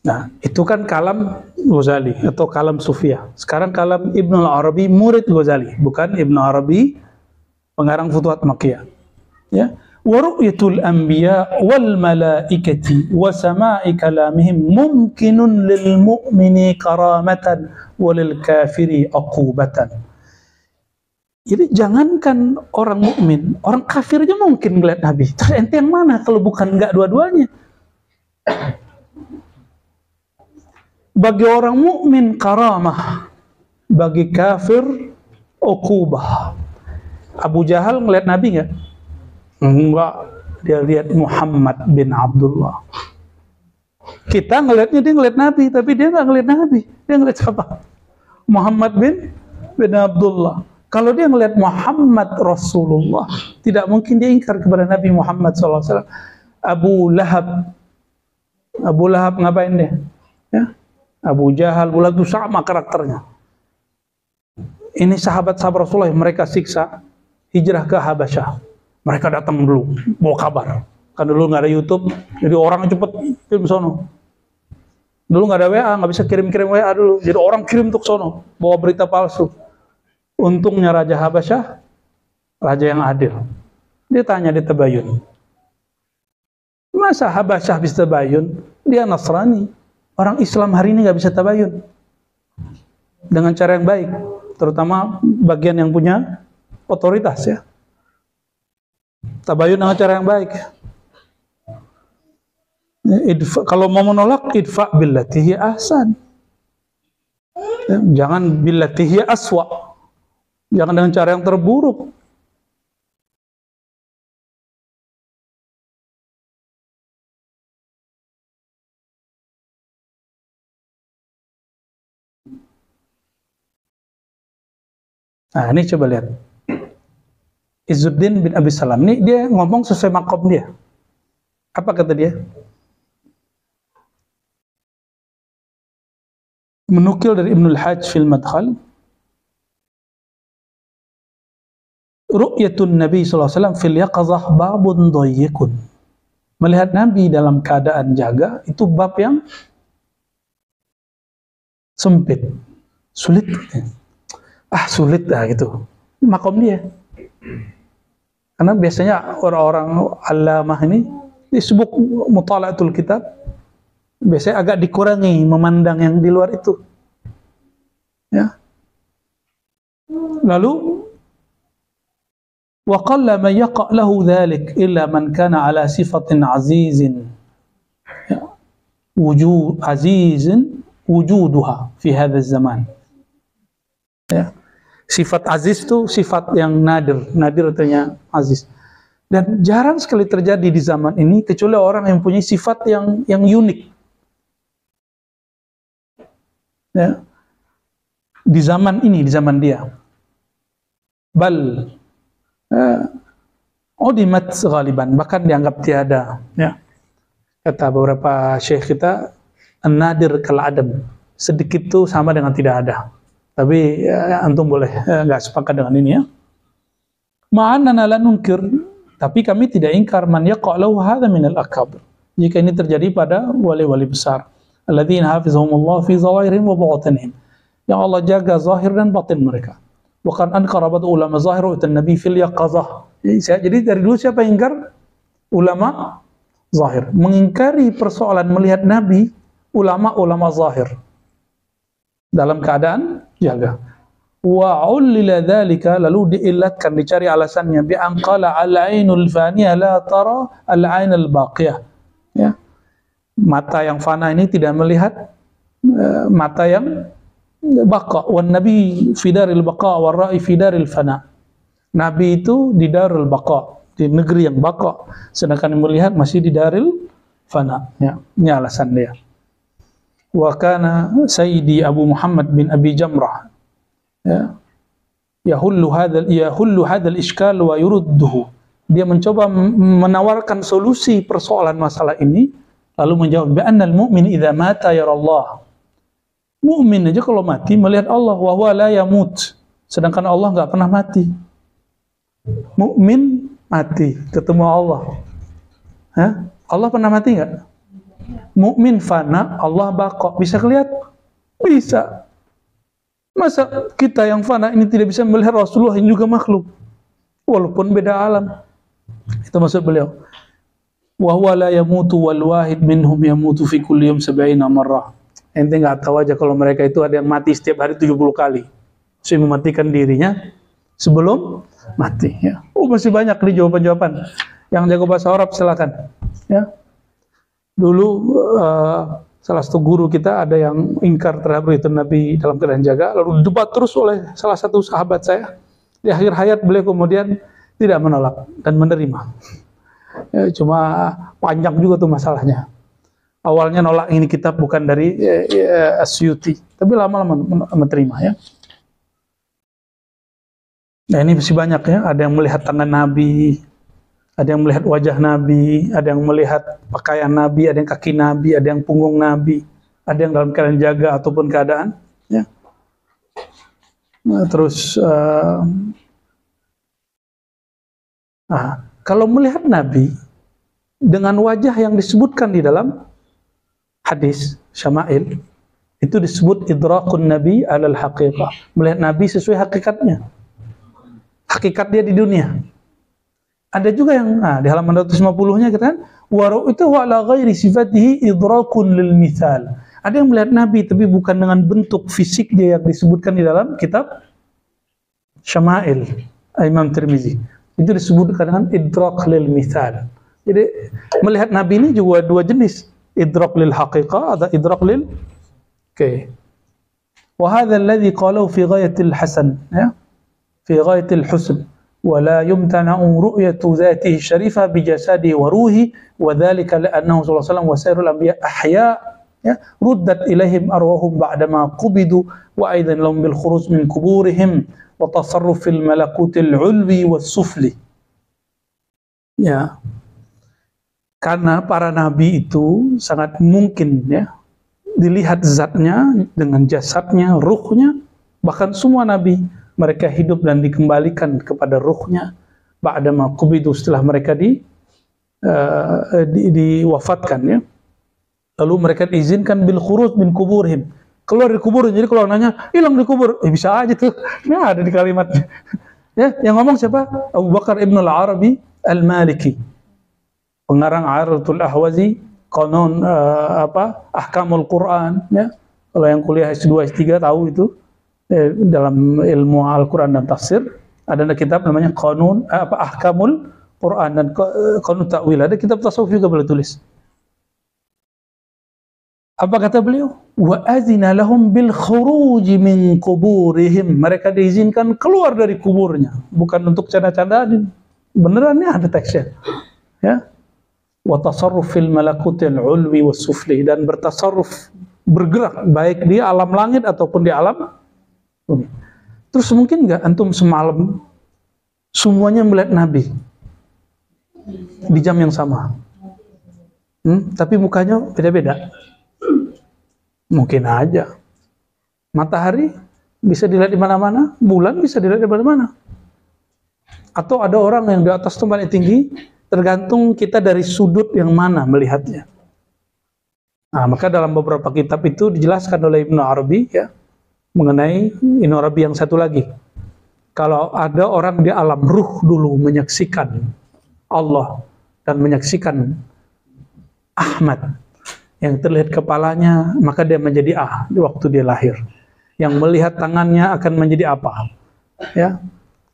Nah, itu kan kalam Ghazali atau kalam Sufiyah. Sekarang kalam Ibn al-Arabi, murid Ghazali, bukan Ibn Arabi pengarang Futuhat Makkiyah. Ya, wa ru'yatul anbiya wal malaikati wa sama'i kalamihim mumkinun lil mu'mini karamatan walil kafiri aqubatan. Jadi jangankan orang mukmin, orang kafir aja mungkin melihat Nabi. Terus ente yang mana kalau bukan enggak dua-duanya? Bagi orang mukmin karamah, bagi kafir uqubah. Abu Jahal ngelihat Nabi nggak? Enggak, dia lihat Muhammad bin Abdullah. Kita ngelihatnya dia ngelihat Nabi, tapi dia nggak ngelihat Nabi. Dia ngelihat siapa? Muhammad bin Abdullah. Kalau dia ngelihat Muhammad Rasulullah, tidak mungkin dia ingkar kepada Nabi Muhammad SAW. Abu Lahab ngapain dia? Ya? Abu Jahal, Abu Lahab itu sama karakternya. Ini sahabat-sahabat Rasulullah yang mereka siksa, hijrah ke Habasyah. Mereka datang dulu, bawa kabar. Kan dulu nggak ada YouTube, jadi orang cepet kirim sono. Dulu nggak ada WA, nggak bisa kirim-kirim WA dulu. Jadi orang kirim untuk sono, bawa berita palsu. Untungnya Raja Habasyah, raja yang adil. Dia tanya di Tabayun, masa Habasyah bisa Tabayun? Dia Nasrani. Orang Islam hari ini nggak bisa tabayun dengan cara yang baik, terutama bagian yang punya otoritas ya. Tabayun dengan cara yang baik. Kalau mau menolak, idfa billati hiya ahsan. Jangan billati hiya aswa. Jangan dengan cara yang terburuk. Nah, ini coba lihat. Izzuddin bin Abi Salam. Ini dia ngomong sesuai makom dia. Apa kata dia? Menukil dari Ibnul Hajj fil Madkhal, ru'yatun Nabi sallallahu alaihi wasallam fil yaqazah babun dhayyikun. Melihat Nabi dalam keadaan jaga itu bab yang sempit, sulit. Sulit dah gitu. Makom dia. Karena biasanya orang-orang alamah ini disebut mutala'atul kitab, biasanya agak dikurangi memandang yang di luar itu. Ya. Lalu wa qalla man yaqa' lahu dhalik illa man kana ala sifatin azizin. Ya. Azizin wujuduha fi hadha zaman. Ya. Sifat aziz itu sifat yang nadir artinya aziz. Dan jarang sekali terjadi di zaman ini kecuali orang yang punya sifat yang unik. Ya. Di zaman ini, di zaman dia. Bal udimat ghaliban, bahkan dianggap tiada. Ya. Kata beberapa syekh kita, an-nadir kal adam. Sedikit itu sama dengan tidak ada. Tapi antum boleh nggak sepakat dengan ini ya. Ma'annana la nunkir, tapi kami tidak ingkar man yaqa'lahu hadha min al-akabir. Jika ini terjadi pada wali-wali besar, alladzina hafizahumullah fi zawahirihim wa batinihim, yang Allah jaga zahir dan batin mereka. Wa kan ankara ba'd ulama zahir wa an-nabi fil yaqazah. Jadi dari dulu siapa yang ingkar? Ulama zahir. Mengingkari persoalan melihat Nabi, ulama zahir. Dalam keadaan jaga. Wa ulila dzalika, lalu diillatkan, dicari alasannya bi anqala al-ainul faniyah la tara al-ainal baqiyah. Ya. Mata yang fana ini tidak melihat mata yang baqa. Wan nabi fi daril baqa war ra'i fi daril fana. Nabi itu di darul baqa, di negeri yang baqa, sedangkan melihat masih di daril fana. Ya, ini alasan dia. Wa kana Sayyidi Abu Muhammad bin Abi Jamrah ya yahullu hadzal iskal wa yurudduhu. Dia mencoba menawarkan solusi persoalan masalah ini, lalu menjawab bi annal mu'min idza mata yara Allah. Mukmin aja kalau mati melihat Allah, wa huwa la yamut, sedangkan Allah enggak pernah mati. Mukmin mati ketemu Allah. Allah pernah mati enggak? Mukmin fana, Allah baqa. Bisa kelihatan? Bisa. Masa kita yang fana ini tidak bisa melihat Rasulullah yang juga makhluk, walaupun beda alam? Itu maksud beliau. Wa huwa la yamutu wal wahid minhum yamutu fi kulli yawm 70 marrah. Ente enggak tahu aja kalau mereka itu ada yang mati setiap hari 70 kali. Saya mematikan dirinya sebelum mati ya. Masih banyak nih jawaban-jawaban. Yang jago bahasa Arab silakan. Ya. Dulu salah satu guru kita ada yang ingkar terhadap itu Nabi dalam keadaan jaga, lalu debat terus oleh salah satu sahabat saya. Di akhir hayat beliau kemudian tidak menolak dan menerima. Ya, cuma panjang juga tuh masalahnya. Awalnya nolak ini kitab bukan dari Asyuti, tapi lama-lama menerima ya. Nah ini masih banyak ya, ada yang melihat tangan Nabi, ada yang melihat wajah Nabi, ada yang melihat pakaian Nabi, ada yang kaki Nabi, ada yang punggung Nabi, ada yang dalam keadaan jaga ataupun keadaan ya. Nah, terus kalau melihat Nabi dengan wajah yang disebutkan di dalam hadis Syama'il, itu disebut idrakun Nabi alal haqiqah, melihat Nabi sesuai hakikatnya, hakikat dia di dunia. Ada juga yang di halaman 250-nya kita kan wa ru'yatuhu ala ghairi sifatihi idrakun lil mithal. Ada yang melihat Nabi tapi bukan dengan bentuk fisik dia yang disebutkan di dalam kitab Syama'il Imam Tirmizi. Itu disebutkan dengan idrak lil mithal. Jadi melihat Nabi ini juga dua jenis, idrak lil haqiqah atau idrak lil wa hadha alladhi qalahu fi ghayatil hasan ya, fi ghayatil husn. ولا يمتنع رؤية ذاته الشريفة بجسده وروحه وذلك لأنه صلى الله عليه وسلم وسائر الأنبياء أحياء ردت إليهم أرواحهم بعدما قبضوا وأيضا لهم بالخروج من قبورهم wa tasarrufil malakutil ulwi was sufli. Ya. Karena para nabi itu sangat mungkin ya dilihat zatnya dengan jasadnya, ruhnya, bahkan semua nabi mereka hidup dan dikembalikan kepada ruhnya ba'dama qubidu, setelah mereka diwafatkan ya. Lalu mereka diizinkan bil khuruj min kuburihim, keluar dari kubur. Jadi kalau nanya hilang di kubur, bisa aja tuh. Nah, ada di kalimatnya. Ya, yang ngomong siapa? Abu Bakar Ibn al-Arabi al-Maliki, pengarang A'ratul Ahwazi, Qanun Ahkamul Quran ya. Kalau yang kuliah S2 S3 tahu itu dalam ilmu Al-Quran dan tafsir ada kitab namanya Qanun Ahkamul Quran dan Qanun Ta'wil. Ada kitab tasawuf juga boleh tulis. Apa kata beliau? Wa azina lahum bil khuruj min quburihim. Mereka diizinkan keluar dari kuburnya, bukan untuk canda-candaan. Beneran nih ada teksnya. Ya. Wa tasarruf fil malakutil ulwi was sufli, dan bertasarruf, bergerak baik di alam langit ataupun di alam bumi. Terus mungkin nggak antum semalam semuanya melihat Nabi di jam yang sama, tapi mukanya beda-beda? Mungkin aja. Matahari bisa dilihat di mana-mana, bulan bisa dilihat di mana-mana. Atau ada orang yang di atas tempat yang tinggi, tergantung kita dari sudut yang mana melihatnya. Nah, maka dalam beberapa kitab itu dijelaskan oleh Ibnu Arabi ya, mengenai Ibnu Arabi yang satu lagi. Kalau ada orang di alam ruh dulu menyaksikan Allah dan menyaksikan Ahmad yang terlihat kepalanya, maka dia menjadi di waktu dia lahir. Yang melihat tangannya akan menjadi apa? Ya,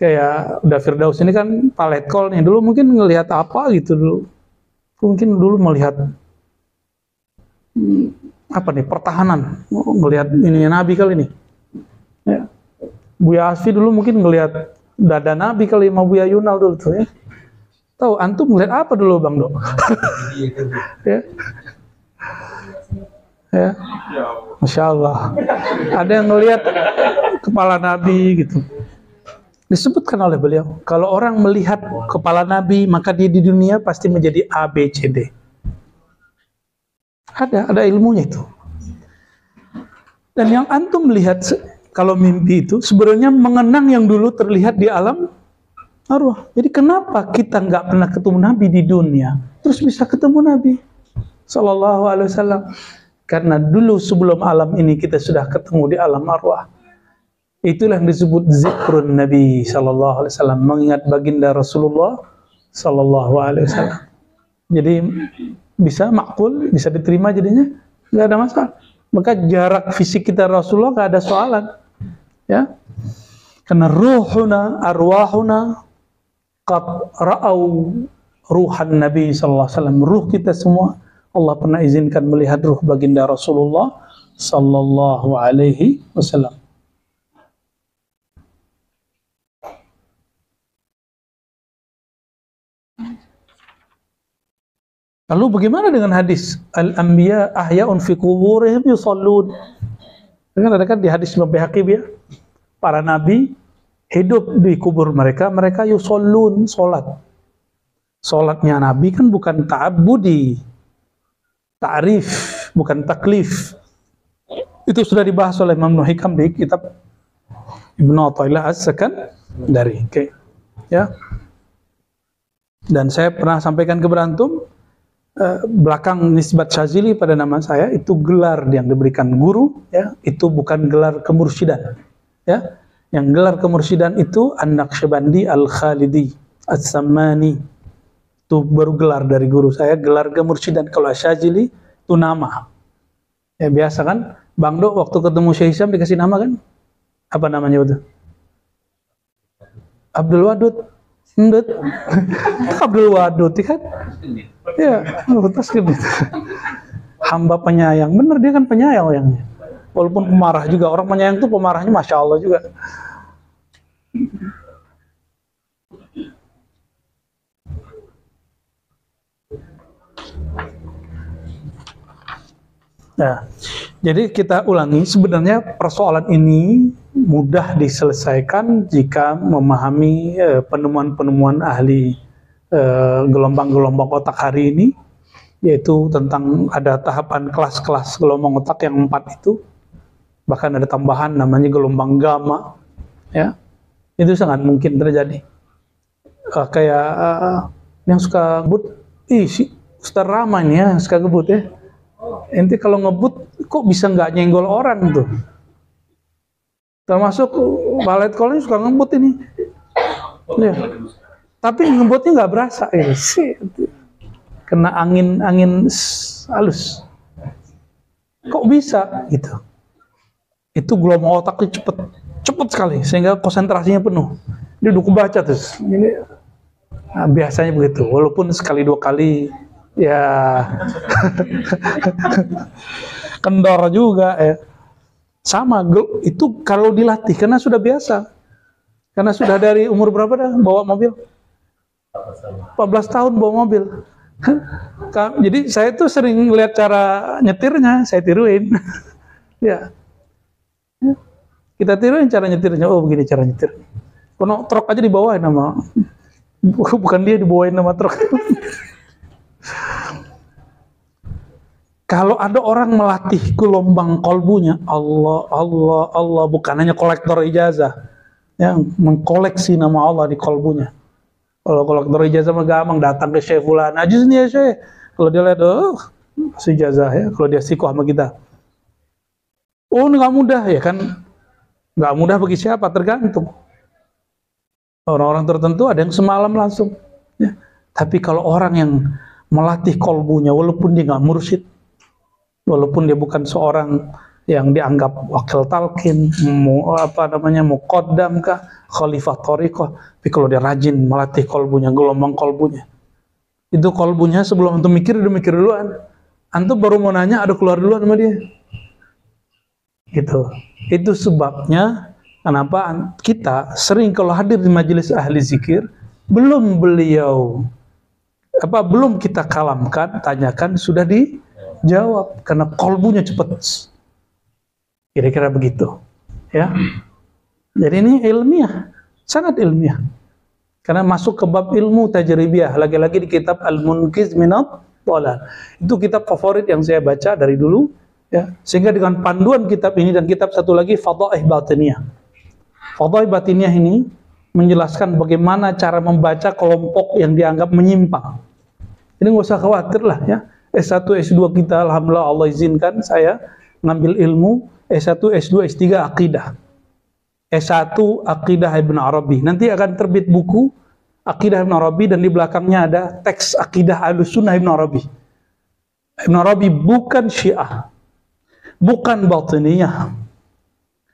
kayak udah Firdaus ini kan paletkol nih, dulu mungkin ngelihat apa gitu dulu. Mungkin dulu melihat apa nih, pertahanan, melihat ini Nabi kali ini. Ya. Buya Asfi dulu mungkin ngelihat dada Nabi kali, sama Buya Yunal dulu tuh ya. Tahu antum ngelihat apa dulu Bang Dok? Ya. Ya, Masya Allah. Ada yang ngelihat kepala Nabi gitu. Disebutkan oleh beliau, kalau orang melihat kepala Nabi, maka dia di dunia pasti menjadi A, B, C, D. Ada ilmunya itu. Dan yang antum melihat kalau mimpi itu sebenarnya mengenang yang dulu terlihat di alam arwah. Jadi kenapa kita nggak pernah ketemu Nabi di dunia, terus bisa ketemu Nabi Sallallahu Alaihi Wasallam? Karena dulu sebelum alam ini kita sudah ketemu di alam arwah. Itulah yang disebut zikrun Nabi Sallallahu Alaihi Wasallam, mengingat baginda Rasulullah Sallallahu Alaihi Wasallam. Jadi bisa makul, bisa diterima jadinya, nggak ada masalah. Maka jarak fisik kita Rasulullah nggak ada soalan, ya. Karena ruhuna, arwahuna, qad ra'au ruhan Nabi Sallallahu Alaihi Wasallam. Ruh kita semua Allah pernah izinkan melihat ruh baginda Rasulullah Sallallahu Alaihi Wasallam. Lalu bagaimana dengan hadis al-anbiya ahya'un fi quburihim yusallun? Ada kan di hadis Imam Baihaqi ya, para nabi hidup di kubur mereka, mereka yusallun, salat. Salatnya nabi kan bukan ta'abbudi, ta'rif, bukan taklif. Itu sudah dibahas oleh Imam Ibnu Hikam di kitab Ibnu Athaillah As-Sakandari. Oke. Ya. Dan saya pernah sampaikan ke berantum, belakang nisbat Syazili pada nama saya itu gelar yang diberikan guru, ya, itu bukan gelar kemursyidaan, ya. Yang gelar kemursyidaan itu An-Naqsyabandi Al-Khalidi As-Sammani, itu baru gelar dari guru saya, gelar kemursyidaan. Kalau Syazili itu nama, ya biasa kan. Bang Do waktu ketemu Syekh Hisham dikasih nama kan, apa namanya itu? Abdul Wadud. Abdul Wadud kan? Ya, tas gitu. Hamba penyayang, bener dia kan penyayang orangnya. Walaupun pemarah juga, orang penyayang itu pemarahnya Masya Allah juga. Nah, jadi kita ulangi, sebenarnya persoalan ini mudah diselesaikan jika memahami penemuan-penemuan ahli gelombang-gelombang otak hari ini, yaitu tentang ada tahapan kelas-kelas gelombang otak yang 4 itu, bahkan ada tambahan namanya gelombang gamma, ya, itu sangat mungkin terjadi. Kayak yang suka ngebut, si Ustaz Rama ini ya suka ngebut ya. Ente kalau ngebut kok bisa nggak nyenggol orang tuh? Termasuk Balet Koloni suka ngebut ini. Ya. Tapi ngebutnya nggak berasa ya. Kena angin halus. Kok bisa gitu? Itu gelombang otaknya cepet sekali sehingga konsentrasinya penuh. Dia udah kebaca terus. Ini biasanya begitu. Walaupun sekali 2 kali ya kendor juga ya. Sama itu kalau dilatih karena sudah biasa. Karena sudah dari umur berapa dah bawa mobil? 14 tahun bawa mobil. Jadi saya tuh sering lihat cara nyetirnya, saya tiruin. Ya. Kita tiruin cara nyetirnya. Oh, begini cara nyetir. Kono truk aja dibawain sama, bukan dia dibawain sama truk. Kalau ada orang melatih gelombang kolbunya, Allah, bukan hanya kolektor ijazah, yang mengkoleksi nama Allah di kolbunya. Kalau kolektor ijazah mah gampang, datang ke Syekh Fulan, ajiz nih ya Syekh. Kalau dia lihat, ijazah ya. Kalau dia sikoh sama kita, oh nggak mudah ya kan? Nggak mudah bagi siapa? Tergantung. Orang-orang tertentu ada yang semalam langsung. Ya. Tapi kalau orang yang melatih kolbunya, walaupun dia nggak mursyid, walaupun dia bukan seorang yang dianggap wakil talqin, muqaddam kah, khalifah thariqah, tapi kalau dia rajin melatih kolbunya, gelombang kolbunya, itu kolbunya sebelum antum mikir, udah mikir duluan. Antum baru mau nanya, ada keluar duluan sama dia. Gitu. Itu sebabnya kenapa kita sering kalau hadir di majelis ahli zikir, belum kita kalamkan, tanyakan, sudah dijawab karena kolbunya cepat. Kira-kira begitu, ya. Jadi ini ilmiah, sangat ilmiah. Karena masuk ke bab ilmu tajribiyah, lagi-lagi di kitab Al-Munqiz Minadh Dhalal. Itu kitab favorit yang saya baca dari dulu, ya. Sehingga dengan panduan kitab ini dan kitab satu lagi Fadhaih Batiniyah. Fadhaih Batiniyah ini menjelaskan bagaimana cara membaca kelompok yang dianggap menyimpang. Ini nggak usah khawatir lah ya. S1, S2 kita alhamdulillah Allah izinkan saya ngambil ilmu S1, S2, S3 akidah. S1 akidah Ibn Arabi. Nanti akan terbit buku akidah Ibn Arabi dan di belakangnya ada teks akidah Ahlussunnah Ibn Arabi. Ibn Arabi bukan Syiah, bukan Batiniyah,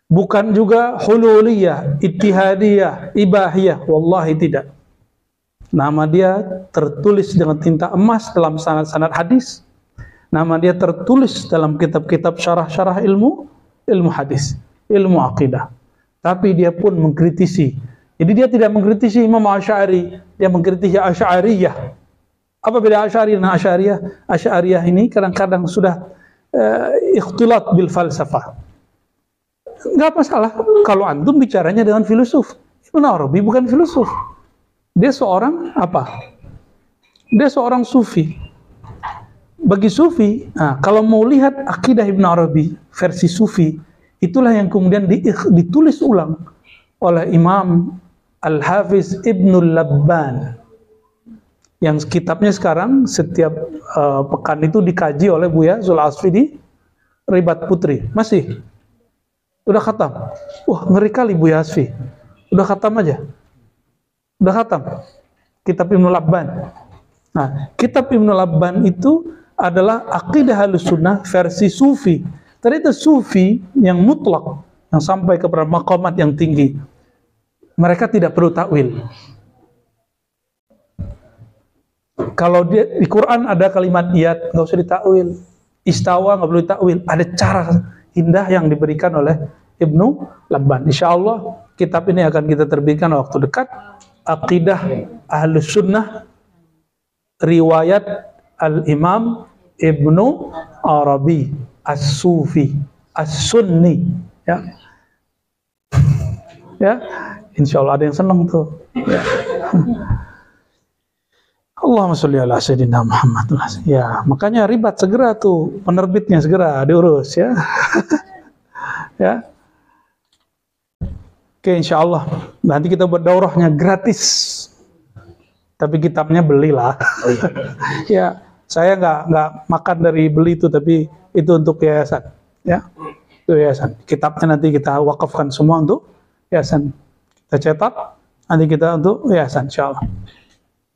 bukan juga Hululiyah, Ittihadiyah, Ibahiyah. Wallahi tidak. Nama dia tertulis dengan tinta emas dalam sanad-sanad hadis. Nama dia tertulis dalam kitab-kitab syarah-syarah ilmu hadis, ilmu akidah. Tapi dia pun mengkritisi. Jadi dia tidak mengkritisi Imam Asy'ari, dia mengkritisi Asy'ariyah. Apa beda Asy'ari dan Asy'ariyah? Asy'ariyah ini kadang-kadang sudah ikhtilat bil falsafah. Enggak masalah kalau antum bicaranya dengan filosof. Ibn Arabi bukan filosof. Dia seorang apa? Dia seorang sufi. Bagi sufi, kalau mau lihat akidah Ibn Arabi versi sufi, itulah yang kemudian ditulis ulang oleh Imam Al-Hafiz Ibnul Labban. Yang kitabnya sekarang setiap pekan itu dikaji oleh Buya Zul Asfi di Ribat Putri. Masih? Udah khatam? Wah, ngeri kali Buya Asfi. Udah khatam aja? Udah khatam? Kitab Ibnul Labban. Nah, kitab Ibnul Labban itu adalah akidah Ahlussunnah versi sufi. Ternyata sufi yang mutlak, yang sampai kepada maqamat yang tinggi, mereka tidak perlu takwil. Kalau di Quran ada kalimat iyad, nggak usah ditakwil. Istawa nggak perlu ditakwil. Ada cara indah yang diberikan oleh Ibnu Labban. Insya Allah kitab ini akan kita terbitkan waktu dekat. Aqidah Ahlussunnah riwayat Al-Imam Ibnu Arabi As-Sufi As-Sunni, ya. Ya, insya Allah ada yang senang tuh. Ya. Allahumma sholli ala sayyidina Muhammad. Ya, makanya ribat segera tuh, penerbitnya segera diurus ya. Ya. Oke, insya Allah nanti kita buat daurahnya gratis. Tapi kitabnya belilah. Ya, saya nggak makan dari beli itu, tapi itu untuk yayasan. Ya, itu yayasan. Kitabnya nanti kita wakafkan semua untuk yayasan. Kita cetak, nanti kita untuk yayasan, insya Allah.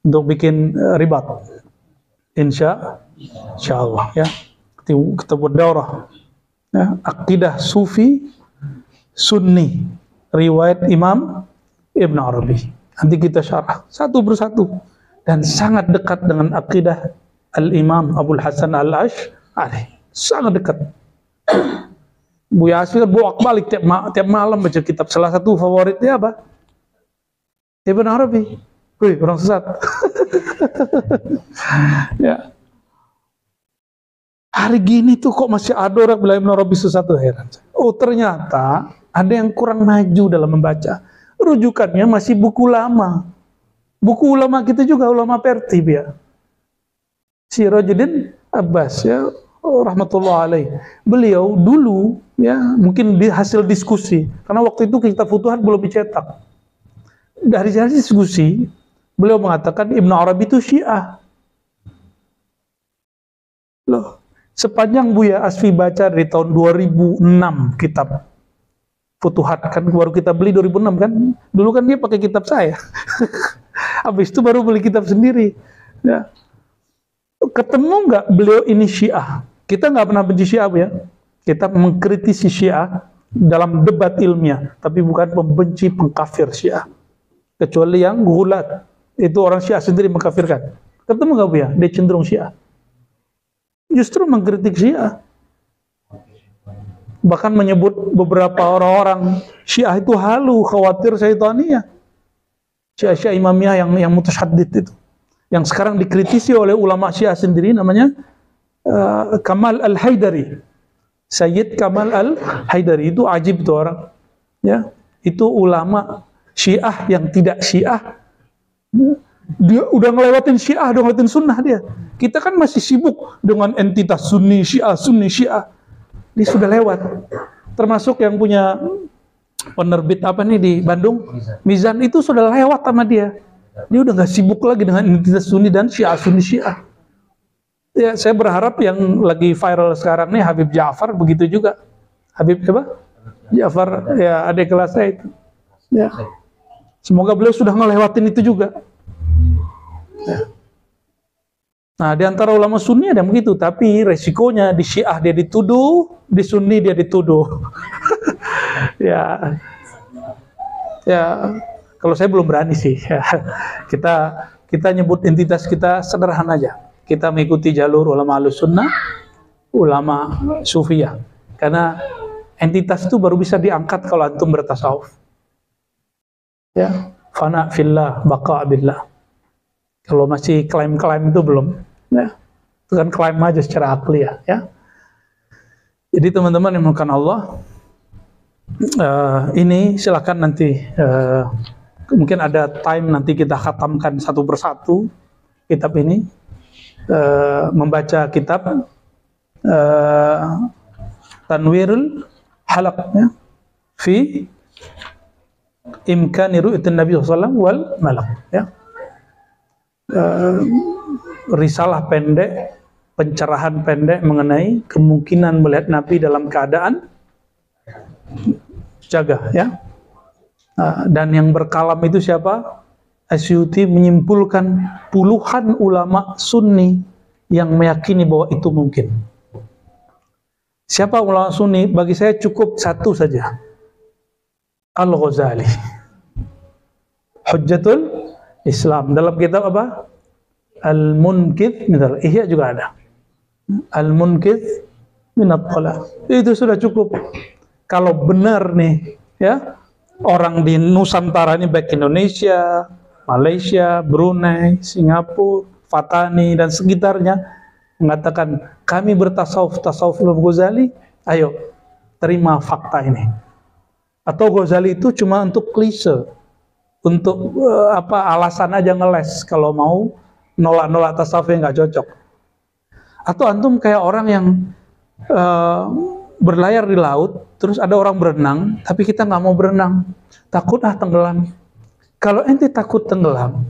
Untuk bikin ribat, insya Allah ya. Kita buat daurah ya, akidah sufi sunni riwayat Imam Ibn Arabi. Nanti kita syarah satu persatu dan sangat dekat dengan akidah Al-Imam Abul Hasan Al-Asy'ari, sangat dekat. Buya Asfi bolak-balik tiap malam baca kitab. Salah satu favoritnya apa? Ibn Arabi. Wih, orang sesat. Ya. Hari gini tuh kok masih ada orang bilang Ibn Arabi sesat, tuh heran. Oh, ternyata ada yang kurang maju dalam membaca. Rujukannya masih buku lama. Buku ulama kita juga, ulama Pertib ya. Sirajuddin Abbas ya, rahmatullah alaih. Beliau dulu ya, mungkin di hasil diskusi, karena waktu itu kitab Futuhat belum dicetak. Dari hasil diskusi, beliau mengatakan Ibn Arabi itu Syiah. Loh, sepanjang Buya Asfi baca dari tahun 2006 kitab Futuhat, kan baru kita beli 2006 kan. Dulu kan dia pakai kitab saya. Habis itu baru beli kitab sendiri. Ya. Ketemu nggak beliau ini Syiah? Kita nggak pernah benci Syiah ya. Kita mengkritisi Syiah dalam debat ilmiah, tapi bukan pembenci pengkafir Syiah. Kecuali yang gulat, itu orang Syiah sendiri mengkafirkan. Ketemu nggak Bu ya? Dia cenderung Syiah. Justru mengkritik Syiah. Bahkan menyebut beberapa orang-orang Syiah itu halu, khawatir syaitaniyah. Syiah imamiyah yang mutasyaddid itu. Yang sekarang dikritisi oleh ulama Syiah sendiri, namanya Kamal Al-Haidari. Sayyid Kamal Al-Haidari itu ajib tuh orang. Ya, itu ulama Syiah yang tidak Syiah. Dia udah ngelewatin Syiah, udah ngelewatin sunnah dia. Kita kan masih sibuk dengan entitas Sunni Syiah. Dia sudah lewat. Termasuk yang punya penerbit apa nih di Bandung, Mizan itu sudah lewat sama dia. Dia udah nggak sibuk lagi dengan entitas Sunni dan Sunni Syiah. Ya, saya berharap yang lagi viral sekarang nih Habib Ja'far begitu juga. Habib apa? Ja'far ya, adik kelas saya itu. Ya. Semoga beliau sudah ngelewatin itu juga. Ya. Nah, di antara ulama Sunni ada yang begitu, tapi resikonya di Syiah dia dituduh, di Sunni dia dituduh. Ya, kalau saya belum berani sih. Ya. Kita nyebut entitas kita sederhana aja. Kita mengikuti jalur ulama Ahlussunnah, ulama Sufiyah. Karena entitas itu baru bisa diangkat kalau antum bertasawuf. Ya, fana fillah, baqa billah. Kalau masih klaim-klaim itu belum. Ya, itu kan klaim aja secara akli ya. Jadi teman-teman yang dimuliakan Allah, ini silakan nanti mungkin ada time nanti kita khatamkan satu persatu kitab ini, membaca kitab Tanwirul Halaq ya, fi imkani ru'yatin Nabi sallallahu alaihi wasallam wal malak ya. Risalah pendek, pencerahan pendek mengenai kemungkinan melihat Nabi dalam keadaan jaga ya. Dan yang berkalam itu siapa? Asyuti menyimpulkan puluhan ulama Sunni yang meyakini bahwa itu mungkin. Siapa ulama Sunni? Bagi saya cukup satu saja. Al-Ghazali. Hujjatul Islam. Dalam kitab apa? Al-Munkith, misal Ihya juga ada. Al-Munkith min at-Talaq. Itu sudah cukup. Kalau benar nih, ya, orang di Nusantara ini baik Indonesia, Malaysia, Brunei, Singapura, Fatani dan sekitarnya mengatakan kami bertasawuf Imam Ghazali, ayo terima fakta ini. Atau Ghazali itu cuma untuk klise, untuk alasan aja ngeles kalau mau nolak-nolak tasawuf yang nggak cocok. Atau antum kayak orang yang berlayar di laut, terus ada orang berenang, tapi kita nggak mau berenang, takut tenggelam. Kalau ente takut tenggelam,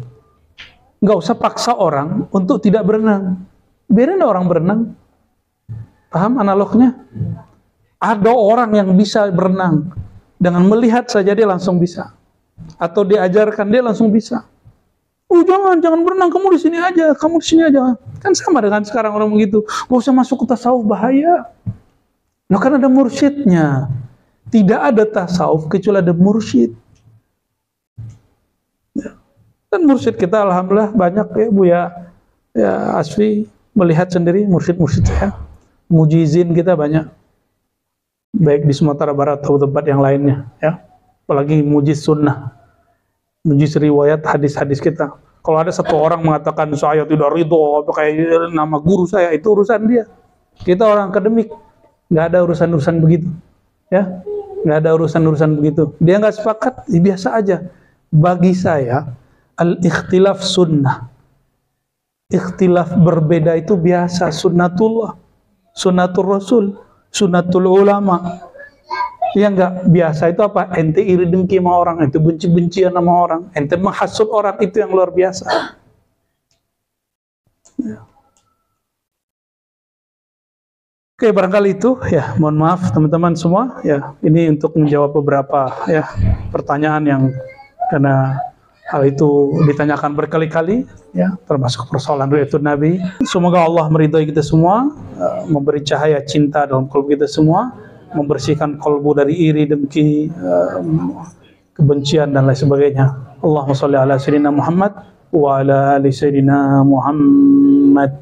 nggak usah paksa orang untuk tidak berenang, biarin orang berenang. Paham analognya? Ada orang yang bisa berenang, dengan melihat saja dia langsung bisa, atau diajarkan dia langsung bisa. Oh jangan berenang, kamu di sini aja, kamu di sini aja. Kan sama dengan sekarang orang begitu, gak usah masuk ke tasawuf, bahaya. Nah kan ada mursyidnya. Tidak ada tasawuf kecuali ada mursyid. Dan mursyid kita alhamdulillah banyak ya Bu ya Asfi melihat sendiri mursyid ya. Mujizin kita banyak. Baik di Sumatera Barat atau tempat yang lainnya ya. Apalagi mujiz sunnah, mujiz riwayat hadis-hadis kita. Kalau ada satu orang mengatakan saya tidak ridho pakai nama guru saya, itu urusan dia. Kita orang akademik, nggak ada urusan-urusan begitu ya, nggak ada urusan-urusan begitu. Dia nggak sepakat, biasa aja. Bagi saya al-ikhtilaf sunnah, ikhtilaf berbeda itu biasa, sunnatullah, sunnatul rasul, sunnatul ulama. Yang nggak biasa itu apa? Ente iri dengki sama orang, ente benci-bencian sama orang, ente menghasut orang, itu yang luar biasa ya. Oke, barangkali itu ya, mohon maaf teman-teman semua ya, ini untuk menjawab beberapa ya pertanyaan yang karena hal itu ditanyakan berkali-kali ya, termasuk persoalan ru'yatun Nabi. Semoga Allah meridhai kita semua, memberi cahaya cinta dalam kalbu kita semua, membersihkan kalbu dari iri, dengki, kebencian dan lain sebagainya. Allahumma shalli ala sayyidina Muhammad wa ala ali sayyidina Muhammad.